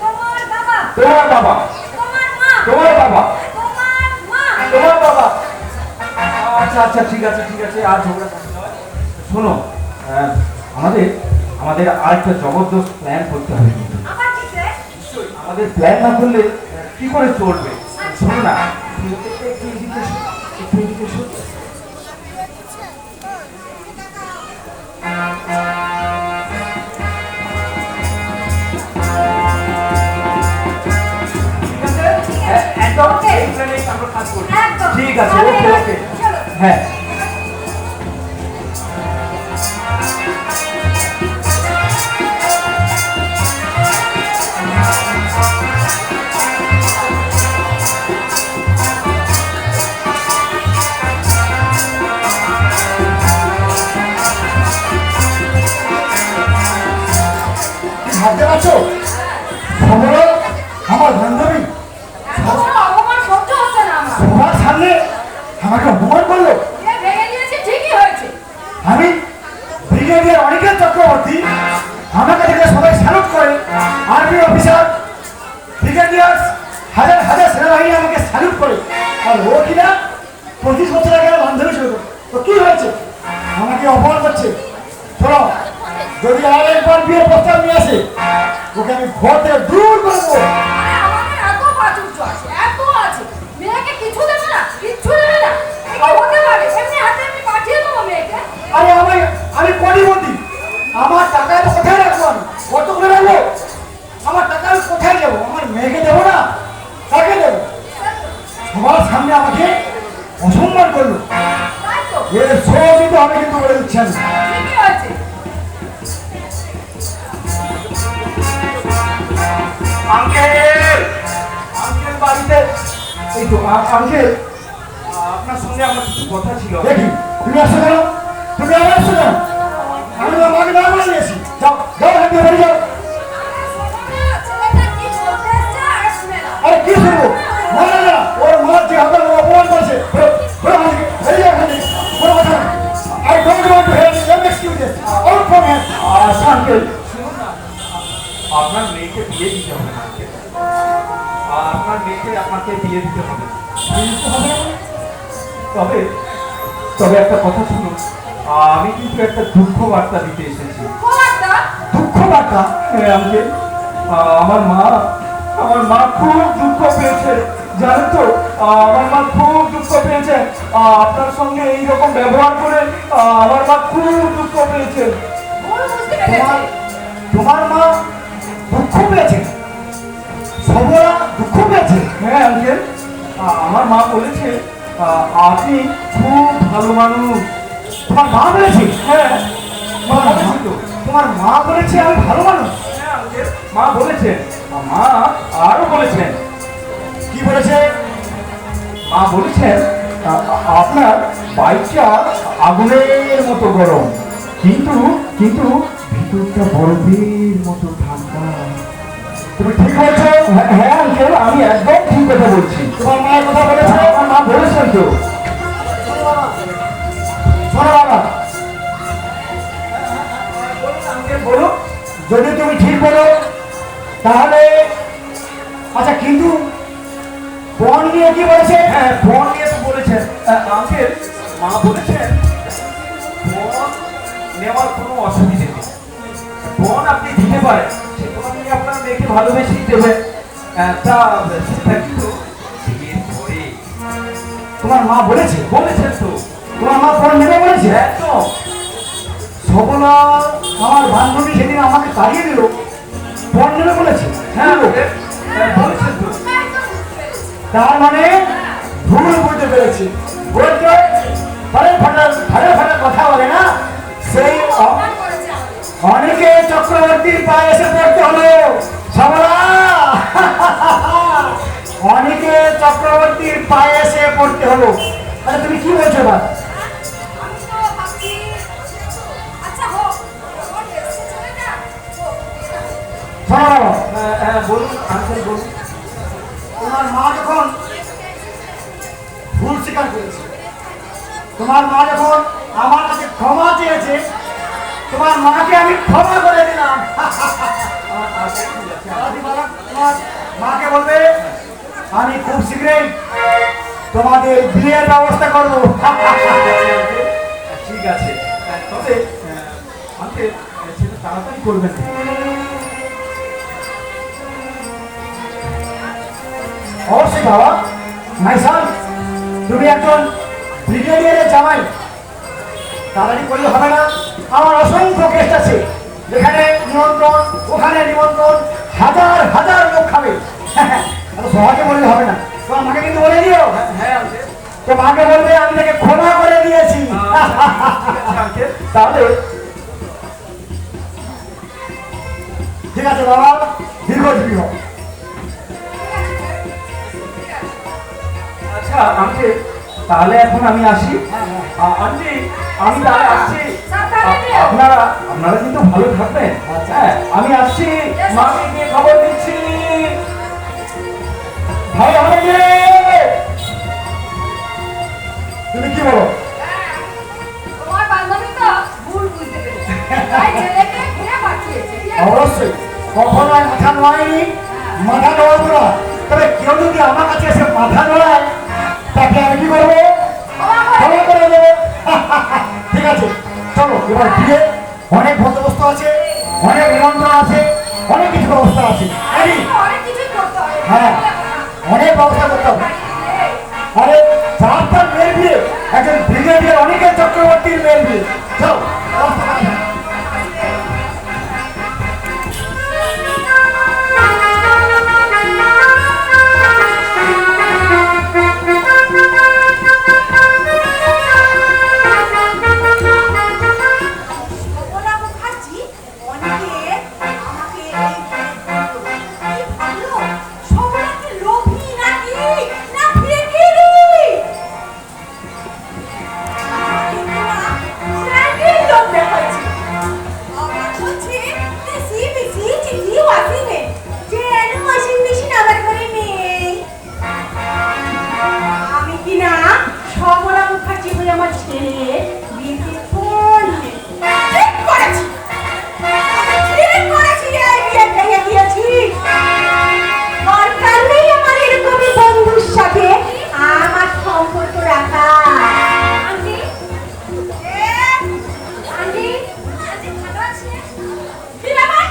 Speaker 1: তোমার বাবা,
Speaker 3: তোমার বাবা,
Speaker 1: তোমার মা,
Speaker 3: তোমার বাবা,
Speaker 1: তোমার মা।
Speaker 3: তোমার বাবা। আচ্ছা আচ্ছা ঠিক আছে ঠিক আছে, আর ঝগড়া করতে হয়। শোনো, আমাদের আমাদের আরেকটা জবরদস্ত প্ল্যান করতে হবে কিন্তু।
Speaker 1: আমার কি রে?
Speaker 3: আমাদের প্ল্যান না করলে কি করে চলবে? শোনো না, একটু এদিকে এসো, একটু এদিকে এসো। ঠিক আছে? একদম এই প্ল্যানেই আমরা কাজ করব।
Speaker 1: একদম।
Speaker 3: ঠিক আছে,
Speaker 1: তাহলে
Speaker 3: ওকে ওকে।
Speaker 1: চলো।
Speaker 3: হ্যাঁ।
Speaker 2: ভাবতে পারছো খবর আমার বান্ধবী
Speaker 1: এত বড় অপমান সহ্য হচ্ছে না আমার।
Speaker 2: সবার সামনে আমাকে অপমান করলো।
Speaker 1: এ ভেঙে দিয়েছে ঠিকই হয়েছে।
Speaker 2: আমি ব্রিগেডিয়ার অনিকেত চক্রবর্তী, আমাকে দেখে সবাই স্যালুট করে। আর্মি অফিসার ব্রিগেডিয়ার হাজার হাজার সেনাবাহিনী আমাকে স্যালুট করে। আর ও কিনা 25 বছর আগে আমার বান্ধবী ছিল। তো কি হয়েছে? আমাকে অপমান করছে। শোনো, যদি আর একবার বিয়ের প্রস্তাব নিয়ে আসে ওকে আমি ঘর থেকে দূর করবো।
Speaker 1: আরে আমাদের এত প্রাচুর্য আছে, এত আছে। মেয়েকে কিছু দেবে না, কিচ্ছু দেবে না। এ কি হতে পারে? এমনি হাতে আমি পাঠিয়ে দেবো মেয়েকে।
Speaker 2: আরে আমি কোটিপতি, আমার টাকা তো কোথায় রাখবো? আমি কত করে রাখবো? আমার টাকা আমি কোথায় দেবো? আমার মেয়েকে দেবো না, কাকে দেবো? সবার সামনে আমাকে অসম্মান করলো।
Speaker 1: তাই তো,
Speaker 2: এর সব কিন্তু আমি কিন্তু বলে দিচ্ছি আমি।
Speaker 1: ঠিকই হয়েছে।
Speaker 3: আঙ্কেল, আঙ্কেল বাড়িতে। এই তো আঙ্কেল, আপনার সঙ্গে আমার কিছু কথা ছিল।
Speaker 2: দেখি তুমি আসছো কেন? তুমি আমার আসছো কেন? আমি তো আমাকে না বলে দিয়েছি। যাও যাও, হাতে বাড়ি যাও।
Speaker 1: ছেলেটা কি বলতে এসছে আর শুনে না।
Speaker 2: আরে কি শুনবো? না না না, ওর মা যে হাতে অপমান করছে। কোনো কথা না। I don't want to hear any excuses. Out from here.
Speaker 3: আচ্ছা আঙ্কেল, শুনুন না, আপনার মেয়েকে বিয়ে দিতে হবে না আঙ্কেল। আপনার মেয়েকে আপনাকে বিয়ে দিতে হবে না। তবে তবে একটা কথা শুনুন, আমি কিন্তু একটা দুঃখ বার্তা দিতে এসেছি।
Speaker 1: খবরটা
Speaker 2: দুঃখ বার্তা?
Speaker 3: হ্যাঁ আঙ্কেল, আমার মা খুব দুঃখ পেয়েছে, জানেন তো? আমার মা খুব দুঃখ পেয়েছে আপনার সঙ্গে এইরকম ব্যবহার করে। আমার মা খুব দুঃখ পেয়েছে।
Speaker 1: ভুল বুঝতে পেরেছে।
Speaker 2: তোমার মা দুঃখ পেয়েছে? সবরা দুঃখ পেয়েছে?
Speaker 3: হ্যাঁ আঙ্কেল, আমার মা বলেছে আপনি খুব ভালো মানুষ।
Speaker 2: তোমার মা বলেছে?
Speaker 3: হ্যাঁ, মা বলেছে তো।
Speaker 2: তোমার মা বলেছে আমি ভালো মানুষ?
Speaker 3: হ্যাঁ আঙ্কেল, মা বলেছেন। মা আরো বলেছেন।
Speaker 2: কি বলেছে?
Speaker 3: মা বলেছেন আপনার বাইকটা আগুনের মতো গরম, কিন্তু কিন্তু ভিতরটা বরফের মতো ঠান্ডা।
Speaker 2: তুমি ঠিক বলছো?
Speaker 3: হ্যাঁ আঙ্কেল, আমি একদম ঠিক কথা বলছি।
Speaker 2: তোমার মায়ের কথা বলেছে?
Speaker 3: আমার মা বলেছেন তো।
Speaker 2: শোনো বাবা,
Speaker 3: আঙ্কেল বলুন।
Speaker 2: যদি তুমি ঠিক বলো তাহলে আচ্ছা, কিন্তু বন নিয়ে কি বলেছে?
Speaker 3: হ্যাঁ, ফোন নিয়ে তো বলেছেন আঙ্কেল। মা বলেছেন ফোন নেওয়ার কোনো অসুবিধে নেই, ফোন আপনি দিতে পারেন, সেটা আপনি আপনার মেয়েকে ভালোবেসেই দেবেন। তা সেটা কিন্তু বিয়ের পরে।
Speaker 2: তোমার মা বলেছে?
Speaker 3: বলেছেন তো।
Speaker 2: তোমার মা ফোন নেবে বলেছে?
Speaker 3: একদম।
Speaker 2: সবলা আমার বান্ধবী সেদিন আমাকে তাড়িয়ে দিল, ফোন নেবে বলেছে?
Speaker 3: হ্যাঁ আঙ্কেল, বলেছেন তো।
Speaker 1: তাই তো বুঝতে পেরেছি।
Speaker 2: তার মানে ভুল বুঝতে পেরেছি। বলতে ফাটাল ভালো ভালো কথা বলে না, সেই
Speaker 1: অপমান করেছে আমাদের।
Speaker 2: অনেকে চক্রবর্তীর পায়ে এসে পড়তে হলো সবলা। অনেকে চক্রবর্তীর পায়ে এসে পড়তে হলো। আরে তুমি কি বলছো বা?
Speaker 1: আমি তো ভাবছি, আচ্ছা হোক, ওর এসে চলে না, হোক, এটা হোক।
Speaker 2: শোনো,
Speaker 3: বলুন আঙ্কেল বলুন।
Speaker 2: তোমার মা যখন ভুল স্বীকার করেছে, তোমার মা যখন আমার কাছে ক্ষমা চেয়েছে, তোমার মাকে আমি ক্ষমা করে দিলাম। তোমার মাকে বলবে আমি খুব শীঘ্রই তোমাদের বিয়ের ব্যবস্থা করবো।
Speaker 3: ঠিক আছে, তবে আঙ্কেল সেটা তাড়াতাড়ি করবেন।
Speaker 2: অবশ্যই বাবা, মাইসাল, তুমি একজন ব্রিগেডিয়ারের জামাই, তাড়াতাড়ি করলে হবে না। আমার অসংখ্য গেস্ট আছে, এখানে নিমন্ত্রণ, ওখানে নিমন্ত্রণ, হাজার হাজার লোক খাবে। এত সহজে বললে হবে না। তোমার মাকে কিন্তু বলে দিও,
Speaker 3: হ্যাঁ আঙ্কেল,
Speaker 2: তো মাকে বলবে আমি তাকে ক্ষমা করে দিয়েছি।
Speaker 3: আঙ্কেল
Speaker 2: তাহলে ঠিক আছে বাবা, দীর্ঘজীবী হোক।
Speaker 3: আচ্ছা আঙ্কেল, তাহলে এখন আমি আসি। আন্টি আমি তাহলে আসছি।
Speaker 1: সাবধানে যেও।
Speaker 3: আপনারা আপনারা কিন্তু ভালো থাকবেন। হ্যাঁ আমি আসছি, মাকে গিয়ে খবর দিচ্ছি।
Speaker 2: ভাই আমাকে তুমি কি বলো?
Speaker 1: তোমার বান্ধবী তো ভুল বুঝতে পেরেছে, তাই ছেলেকে ঘুরে পাঠিয়েছে, ঠিক আছে?
Speaker 2: অবশ্যই কখনো মাথা নোয়াইনি, মাথা নোয়াবো না। তবে কেউ যদি আমার কাছে এসে মাথা নোয়ায়, তাকে আমি কি করবো?
Speaker 1: ক্ষমা করে
Speaker 2: ক্ষমা করে দেবো। ঠিক আছে, চলো এবার বিয়ে, অনেক বন্দোবস্ত আছে, অনেক নিমন্ত্রণ আছে, অনেক কিছু ব্যবস্থা আছে। জানি?
Speaker 1: অনেক কিছুই করতে হবে।
Speaker 2: হ্যাঁ, অনেক ব্যবস্থা করতে হবে। আরে চারটার মেয়ের বিয়ে, একজন ব্রিগেডিয়ার অনেকের চক্রবর্তীর মেয়ের বিয়ে। চলো ব্যবস্থা করা যাক।
Speaker 1: ওরা মুখার্জি অনেকে আমাকে এই কি ভাবলো, সবাইকে লোভী নাকি না ভিখিরি? কিন্তু না, স্যান্ডেল লোভ দেখাচ্ছি। আমার বলছে বেশি বেশি চিঠি ওয়াশিং এ, যেন ওয়াশিং মেশিন আমার ঘরে নেই। আমি কি না সবলা মুখার্জি হয়ে আমার ছেলে বিয়েতে ফোন ঠিক করেছি। আমি ঠিক করেছি, এই বিয়ে ভেঙে দিয়েছি। দরকার নেই আমার এরকমই বন্ধুর সাথে আমার সম্পর্ক রাখা। আন্টি, আন্টি, আন্টি ভালো আছে? কি ব্যাপার?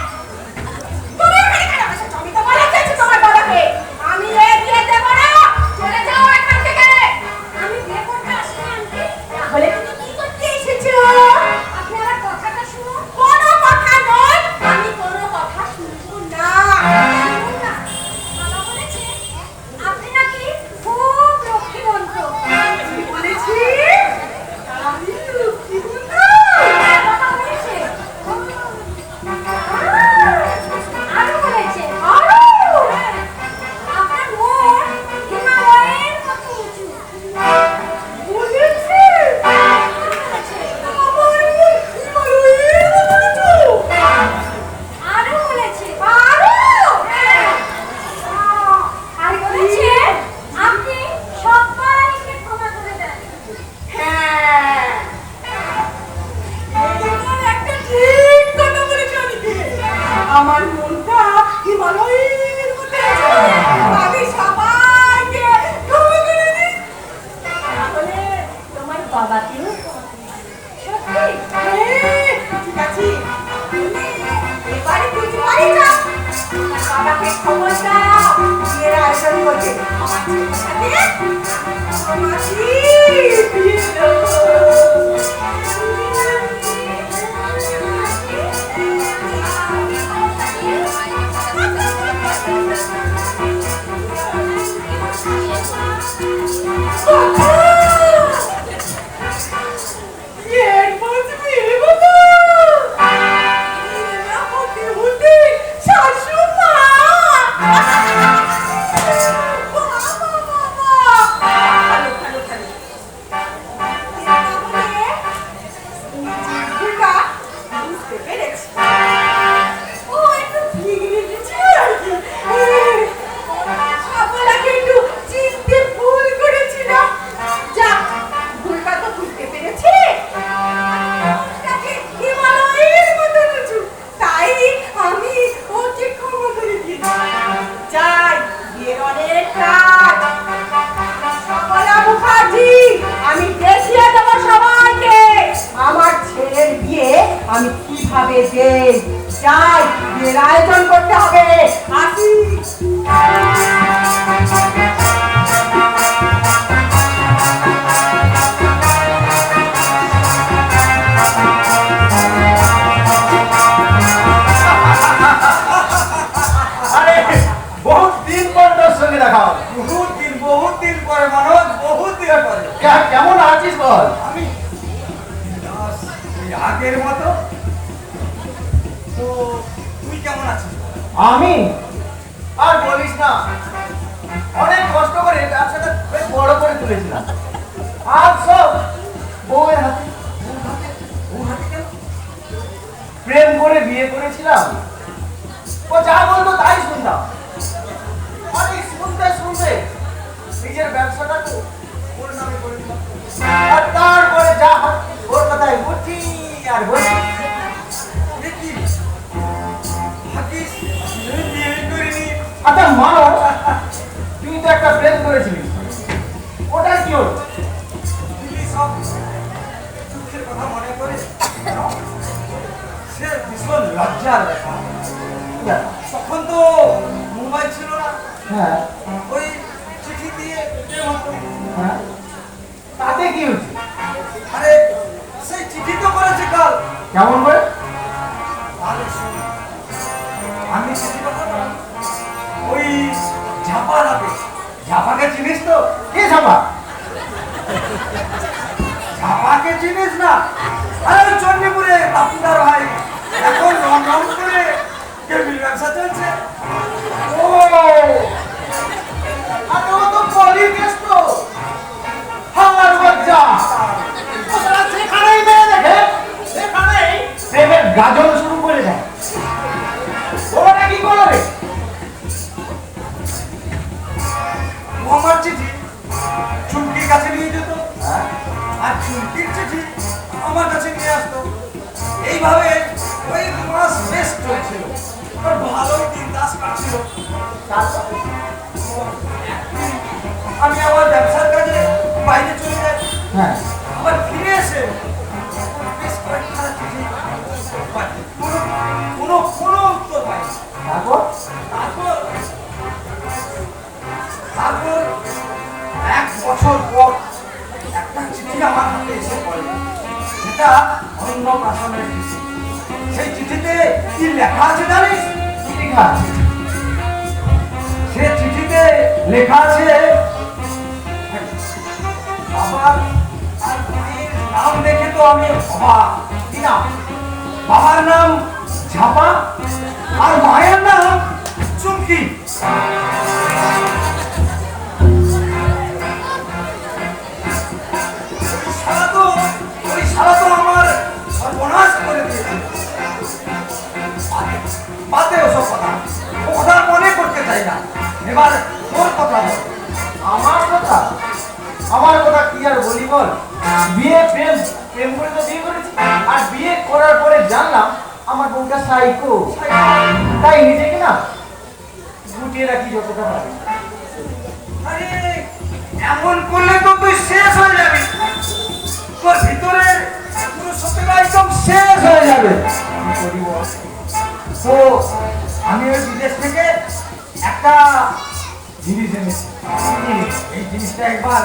Speaker 1: তুমি এখানে কেন এসেছো? আমি তো বলে দিয়েছি তোমার বাবাকে, আমি এই বিয়ে দেবো না। চলে যাও এখান থেকে। আমি বিয়ে করতে আসিনি আন্টি। তাহলে তুমি কি করতে এসেছো? আপনারা কথাটা শুনুন। কোনো কথা নয়, আমি কোনো কথা শুনবো না। শুনুন না, বাবা বলেছে আপনি নাকি খুব লক্ষ্মীবন্ত। আমি বলেছি আমি লক্ষ্মীবন্ত? বাবা বলেছে। যাই, বিয়ের আয়োজন করতে হবে। আসি।
Speaker 2: আরে বহুত দিন পর তোর সঙ্গে দেখা হলো।
Speaker 3: বহুত দিন পরে মানুষ, বহুত দিন পরে।
Speaker 2: কেমন আছিস বল?
Speaker 3: আমি ওই আগের মতো। তো তুই কেমন আছিস?
Speaker 2: আমি আর বলিস না, অনেক কষ্ট করে ব্যবসাটা বেশ বড় করে তুলেছিলাম। আর সব বউয়ের হাতে। প্রেম করে বিয়ে করেছিলাম, ও যা বলতো তাই শুনতাম। অনেক শুনতে শুনতে নিজের ব্যবসাটাকে ওর নামে করে দিলাম। আর তারপরে যা হয় ওর কথায় বুঝছি আর বলছি।
Speaker 3: দেখি থাকিস, আমি বিয়ে করিনি।
Speaker 2: আচ্ছা মানুষ, তুই তো একটা প্রেম করেছিলি, ওটা কি হলো?
Speaker 3: তুই সব দুঃখের কথা মনে করে সে ভীষণ লজ্জার ব্যাপার। তখন তো মোবাইল ছিল না,
Speaker 2: হ্যাঁ
Speaker 3: ওই চিঠি দিয়ে প্রেম হতো।
Speaker 2: হ্যাঁ, তাতে কি হয়েছে?
Speaker 3: আরে সেই চিঠি তো করেছে কাল।
Speaker 2: কেমন করে?
Speaker 3: তাহলে শোন, আমি চিঠি পাঠাবো ওই ঝাপা লাগে। ঝাপাকে চিনিস তো?
Speaker 2: কে ছাপা?
Speaker 3: ঝাপাকে চিনিস না? আরে ওই চণ্ডীপুরে বাপুদার ভাই এখন রং রং করে টেবিল ব্যবসা চলছে।
Speaker 2: ও আরে ও তো পলিটিক্স তো। হাওয়ার বাচ্চা। ও সারা সেখানেই মেয়ে দেখে, সেখানেই প্রেমের গাজন শুরু করে দেয়। ওটা কি করলো রে?
Speaker 3: ও আমার চিঠি চুমকির কাছে নিয়ে যেত,
Speaker 2: হ্যাঁ,
Speaker 3: আর চুমকির চিঠি আমার কাছে নিয়ে আসতো। এইভাবে ওই মাস বেশ চলছিল, আর ভালোই দিন দাস কাটছিল।
Speaker 2: তারপর?
Speaker 3: একদিন আমি আমার ব্যবসার কাজে বাইরে চলে যাই,
Speaker 2: হ্যাঁ,
Speaker 3: আবার ফিরে এসে বেশ কয়েকখানা চিঠি পাই। কোনো উত্তর পাই না।
Speaker 2: তারপর?
Speaker 3: তারপর তারপর 1 বছর পর একটা চিঠি আমার হাতে এসে পড়ে, সেটা অন্নপ্রাশনের চিঠি। সেই চিঠিতে কি লেখা আছে জানিস?
Speaker 2: কি লেখা আছে?
Speaker 3: সে চিঠিতে লেখা আছে বাবার আর মায়ের নাম দেখে তো আমি অবাক।
Speaker 2: কি না?
Speaker 3: বাবার নাম ঝাপা আর মায়ের নাম চুমকি। ওই শালা তো আমার সর্বনাশ করে দিয়েছে। বাদে ওসব কথা, ও কথা মনে করতে চাই না। এবার তোর কথা বল।
Speaker 2: আমার কথা? আমার কথা কি আর বলি বল? বিয়ে প্রেম প্রেম করে তো বিয়ে করেছি, আর বিয়ে করার পরে জানলাম আমার বউটা সাইকো। তাই নিজেকে না গুটিয়ে রাখি যতটা পারি।
Speaker 3: আরে এমন করলে তো তুই শেষ হয়ে যাবি, তোর ভিতরে পুরো সত্যটা একদম শেষ হয়ে যাবে।
Speaker 2: কি করি বল?
Speaker 3: তো আমি ওই বিদেশ থেকে একটা জিনিস এনেছি। এই জিনিসটা একবার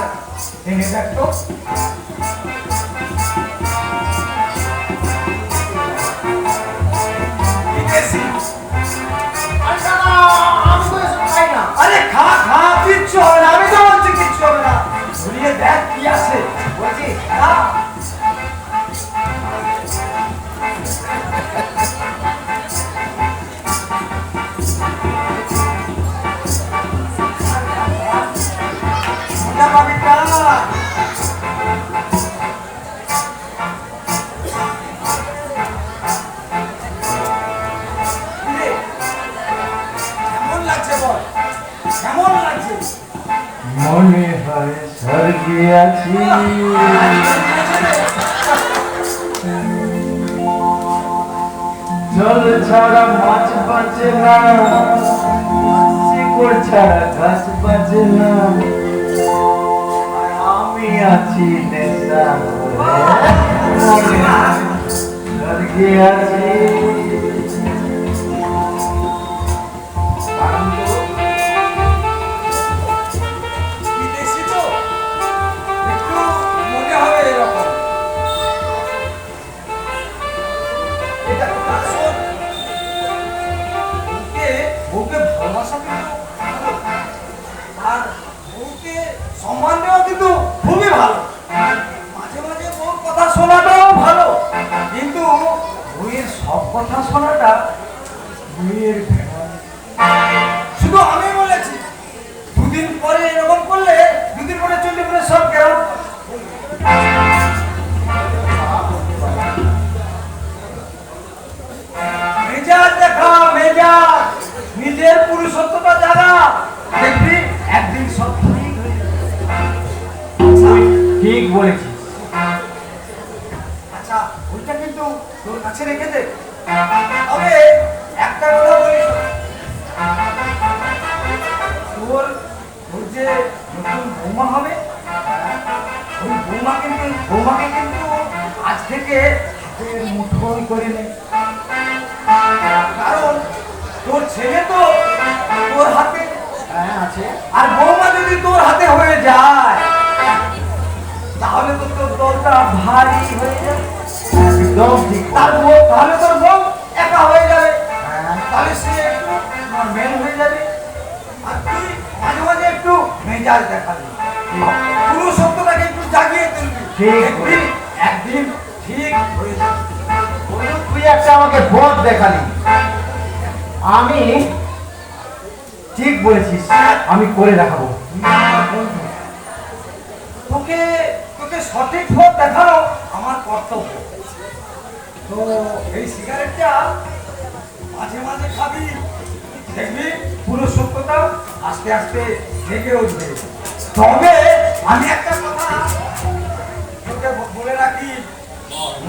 Speaker 3: এনে দেখতো। বিদেশি।
Speaker 2: আরে না, আমি তো এসব খাই না।
Speaker 3: আরে খা খা, কিচ্ছু হবে না। আমি তো বলছি কিচ্ছু হবে না। ঘুরিয়ে দেখ কি আছে। বলছি খা। মজা পাবি তা। কিরে, কেমন লাগছে বল? কেমন লাগছে?
Speaker 2: মনে হয় স্বর্গে আছি, জল ছাড়া মাছ বাঁচে না, শিকড় ছাড়া গাছ বাঁচে না, আর আমি আছি নেশা করে। মনে হয় স্বর্গে আছি।
Speaker 3: ভালোবাসা কিন্তু ভালো। আর বউকে সম্মান দেওয়া কিন্তু খুবই ভালো। মাঝে মাঝে বউর কথা শোনাটাও ভালো, কিন্তু বউয়ের সব কথা শোনাটা বউয়ের ভেড়া। শুধু আমি বলেছি, দুদিন পরে এরকম করলে দুদিন পরে চললে পরে সব গ্রাম মেজাজ দেখা, মেজাজ নিজের পুরুষত্বটা জানা, দেখবি একদিন সব ঠিক হয়ে যাবে।
Speaker 2: ঠিক বলেছিস।
Speaker 3: আচ্ছা ওইটা কিন্তু তোর কাছে রেখে দে। তবে একটা কথা বলি শোন। তোর তোর যে নতুন বৌমা হবে, ওই বৌমাকে কিন্তু আজ থেকে হাতের মুঠোই করে নে। কারণ তোর ছেলে তো তোর হাতে আছে, আর বৌমা যদি তোর হাতে হয়ে যায় তাহলে তো তোর দলটা ভারী হয়ে যাবে।
Speaker 2: একদম ঠিক।
Speaker 3: তাহলে তোর বউ একা হয়ে যাবে, তাহলে সে একটু মেন হয়ে যাবে। আর তুই মাঝে মাঝে একটু মেজাজ দেখাবি, পুরুষত্বটাকে একটু জাগিয়ে তুলবি, দেখবি একদিন ঠিক হয়ে যাবে।
Speaker 2: বন্ধু, তুই একটা আমাকে পথ দেখালি। আমি ঠিক বলেছিস, আমি করে দেখাবো।
Speaker 3: তোকে তোকে সঠিক পথ দেখানো আমার কর্তব্য। তো এই সিগারেটটা মাঝে মাঝে খাবি, দেখবি পুরো সত্যটা আস্তে আস্তে জেগে উঠবে। তবে আমি একটা কথা তোকে বলে রাখি,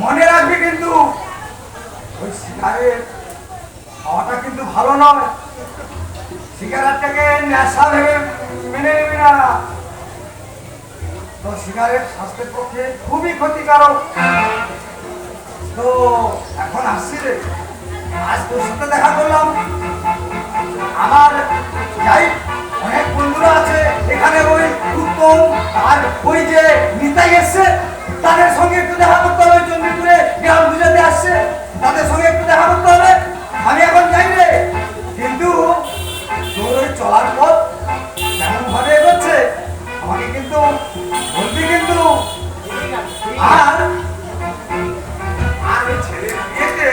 Speaker 3: মনে রাখবি কিন্তু ওই সিগারেট খাওয়াটা কিন্তু ভালো নয়। সিগারেটটাকে নেশা ভেবে মেনে নিবি না। তো সিগারেট স্বাস্থ্যের পক্ষে খুবই ক্ষতিকারক। তো এখন আসছি রে, আজ তোর সাথে দেখা করলাম। আমার যাই অনেক বন্ধুরা আছে এখানে, ওই উত্তম আর ওই যে নিতাই এসছে, তাদের সঙ্গে একটু দেখা করতে হবে। চণ্ডীপুরে গ্রাম পুজোতে আসছে, তাদের সঙ্গে একটু দেখা করতে হবে। আমি এখন যাই রে, কিন্তু তোর ওই চলার পথ কেমন ভাবে এগোচ্ছে আমাকে কিন্তু বলবি কিন্তু। আর ওই ছেলের বিয়েতে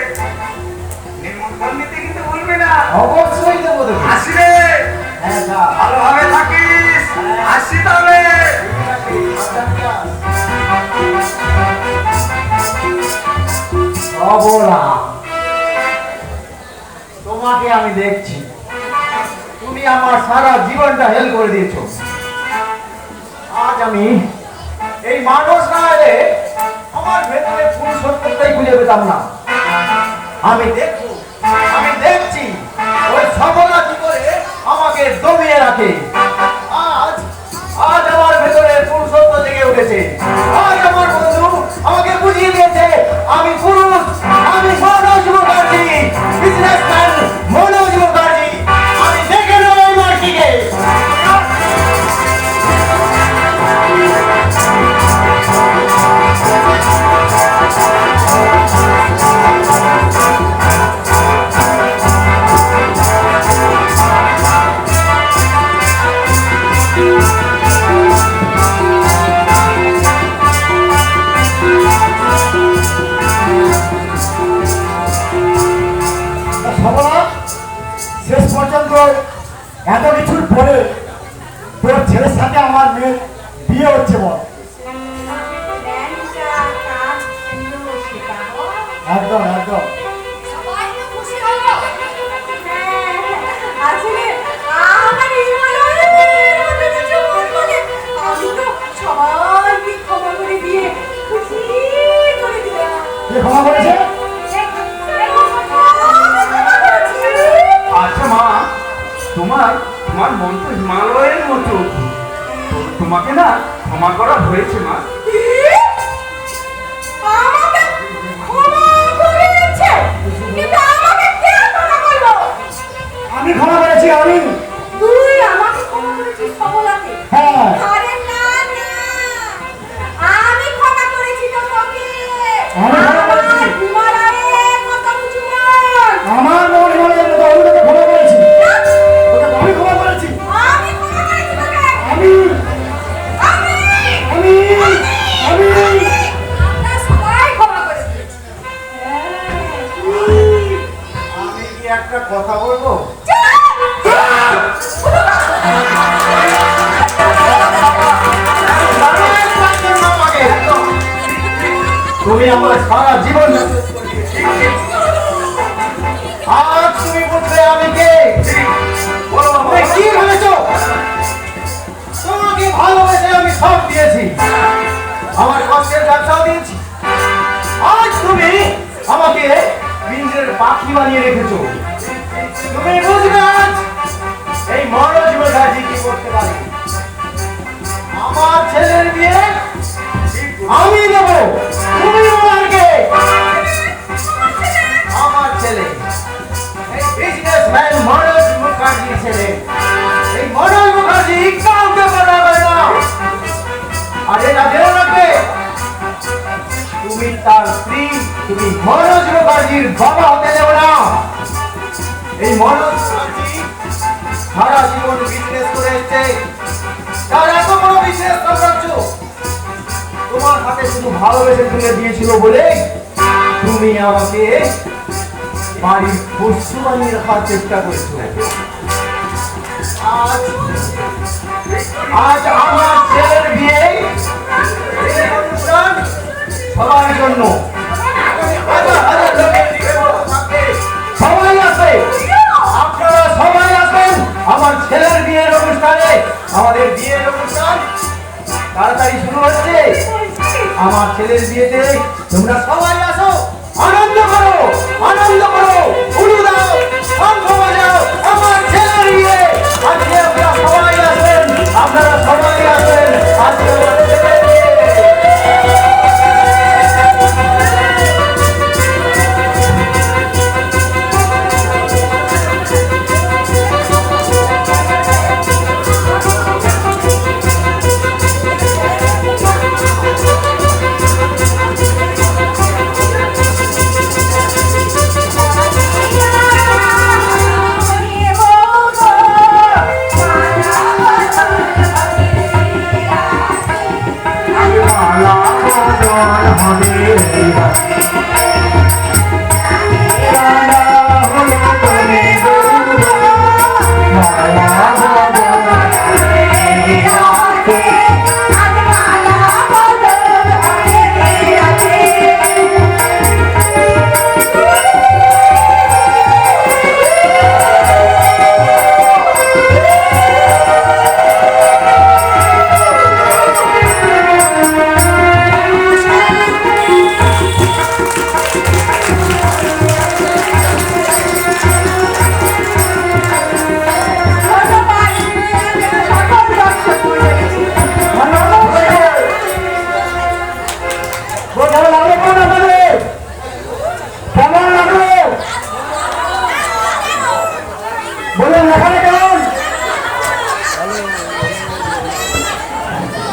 Speaker 3: নিমন্ত্রণ নিতে কিন্তু বলবি না।
Speaker 2: অবশ্যই দেবো তোকে।
Speaker 3: আসি রে,
Speaker 2: হ্যাঁ, যা।
Speaker 3: ভালোভাবে থাকিস। আসি তাহলে।
Speaker 2: অবলা, তোমাকে আমি দেখছি, তুমি আমার সারা জীবনটা হেল করে দিয়েছো। আজ আমি এই মানুষ না এলে আমার ভেতরে পুরুষত্বটাই খুঁজে পেতাম না। আমি দেখছি ওই সফলা কি করে আমাকে দমিয়ে রাখে। আজ আজ আমার ভেতরে পুরুষত্ব জেগে উঠেছে। আজ আমার বন্ধু আমাকে বুঝিয়ে দিয়েছে আমি পুরুষ, আমি মনোজ মুখার্জি, বিজনেসম্যান মনোজ মুখার্জি। আমি দেখে নেব এই মার্কিকে। সবলা, শেষ পর্যন্ত এত কিছুর পরে তোর ছেলের সাথে আমার মেয়ের বিয়ে হচ্ছে বল। একদম একদম।
Speaker 1: সবাই তো খুশি হলো। হ্যাঁ, আসলে আমার হিমালয়ের মতো কিছু মন বলে আমি তো সবাইকে ক্ষমা করে দিয়ে খুশি করে দিলাম।
Speaker 2: কে ক্ষমা করেছে?
Speaker 3: আচ্ছা মা, তোমার তোমার মন তো হিমালয়ের মতো, তোমাকে না ক্ষমা করা হয়েছে মা।
Speaker 1: আমাকে ক্ষমা করেছে, কিন্তু আমাকে কে ক্ষমা করলো?
Speaker 2: আমি ক্ষমা করেছি। আমি
Speaker 1: তুই আমাকে ক্ষমা করেছিস সবলাকে?
Speaker 2: হ্যাঁ।
Speaker 1: আরে না না, আমি ক্ষমা করেছি তোমাকে।
Speaker 2: আমি ক্ষমা করেছি।
Speaker 1: আমার হিমালয়ের মতো উঁচু মন।
Speaker 2: আমার মন মনে আমি তোকে ক্ষমা করেছি। তোকে ক্ষমা একটা কথা বলবো? তুমি আমার সারা জীবন আজ তুমি বুঝলে আমি কে? তুমি কি ভেবেছ? তোমাকে ভালোবেসে আমি সব দিয়েছি, আমার কষ্টের ব্যবসাও দিয়েছি। আজ তুমি আমাকে পিঞ্জরের পাখি বানিয়ে রেখেছো। তুমি বুঝবে আজ এই মনোজ মুখার্জি কি করতে পারে। আমার ছেলের বিয়ে আমি দেব, তুমি বলার কে? আমার ছেলে, এই বিজনেসম্যান মনোজ মুখার্জির ছেলে। এই মনোজ মুখার্জি কাউকে পাঠাবে না। আর এটা জেনে রাখবে, তুমি তার স্ত্রী, তুমি মনোজ মুখার্জির বাবা হতে দেব না। এই মনোজ মুখার্জি সারা জীবন বিজনেস করে এসেছে, তার এত বড় বিজনেস সাম্রাজ্য তোমার হাতে শুধু ভালোবেসে তুলে দিয়েছিল বলে তুমি আমাকে বাড়ির পশু বানিয়ে রাখার চেষ্টা করেছো। আজ আমার ছেলের বিয়ে এই অনুষ্ঠান সবার জন্য, সবাই আসবে, আপনারা সবাই আসবেন আমার ছেলের বিয়ের অনুষ্ঠানে। আমাদের বিয়ের অনুষ্ঠান তাড়াতাড়ি শুরু হচ্ছে। আমার ছেলের বিয়েতে তোমরা সবাই আসো, আনন্দ করো, আনন্দ করো, উলু দাও, শঙ্খ বাজাও। আমার ছেলের বিয়ে আজকে আপনারা সবাই আসবেন, আপনারা সবাই আসবেন আজকে আমার ছেলের বিয়ে।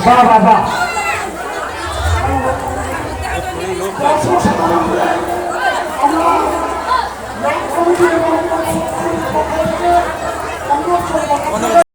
Speaker 2: বাহ বাহ বাহ।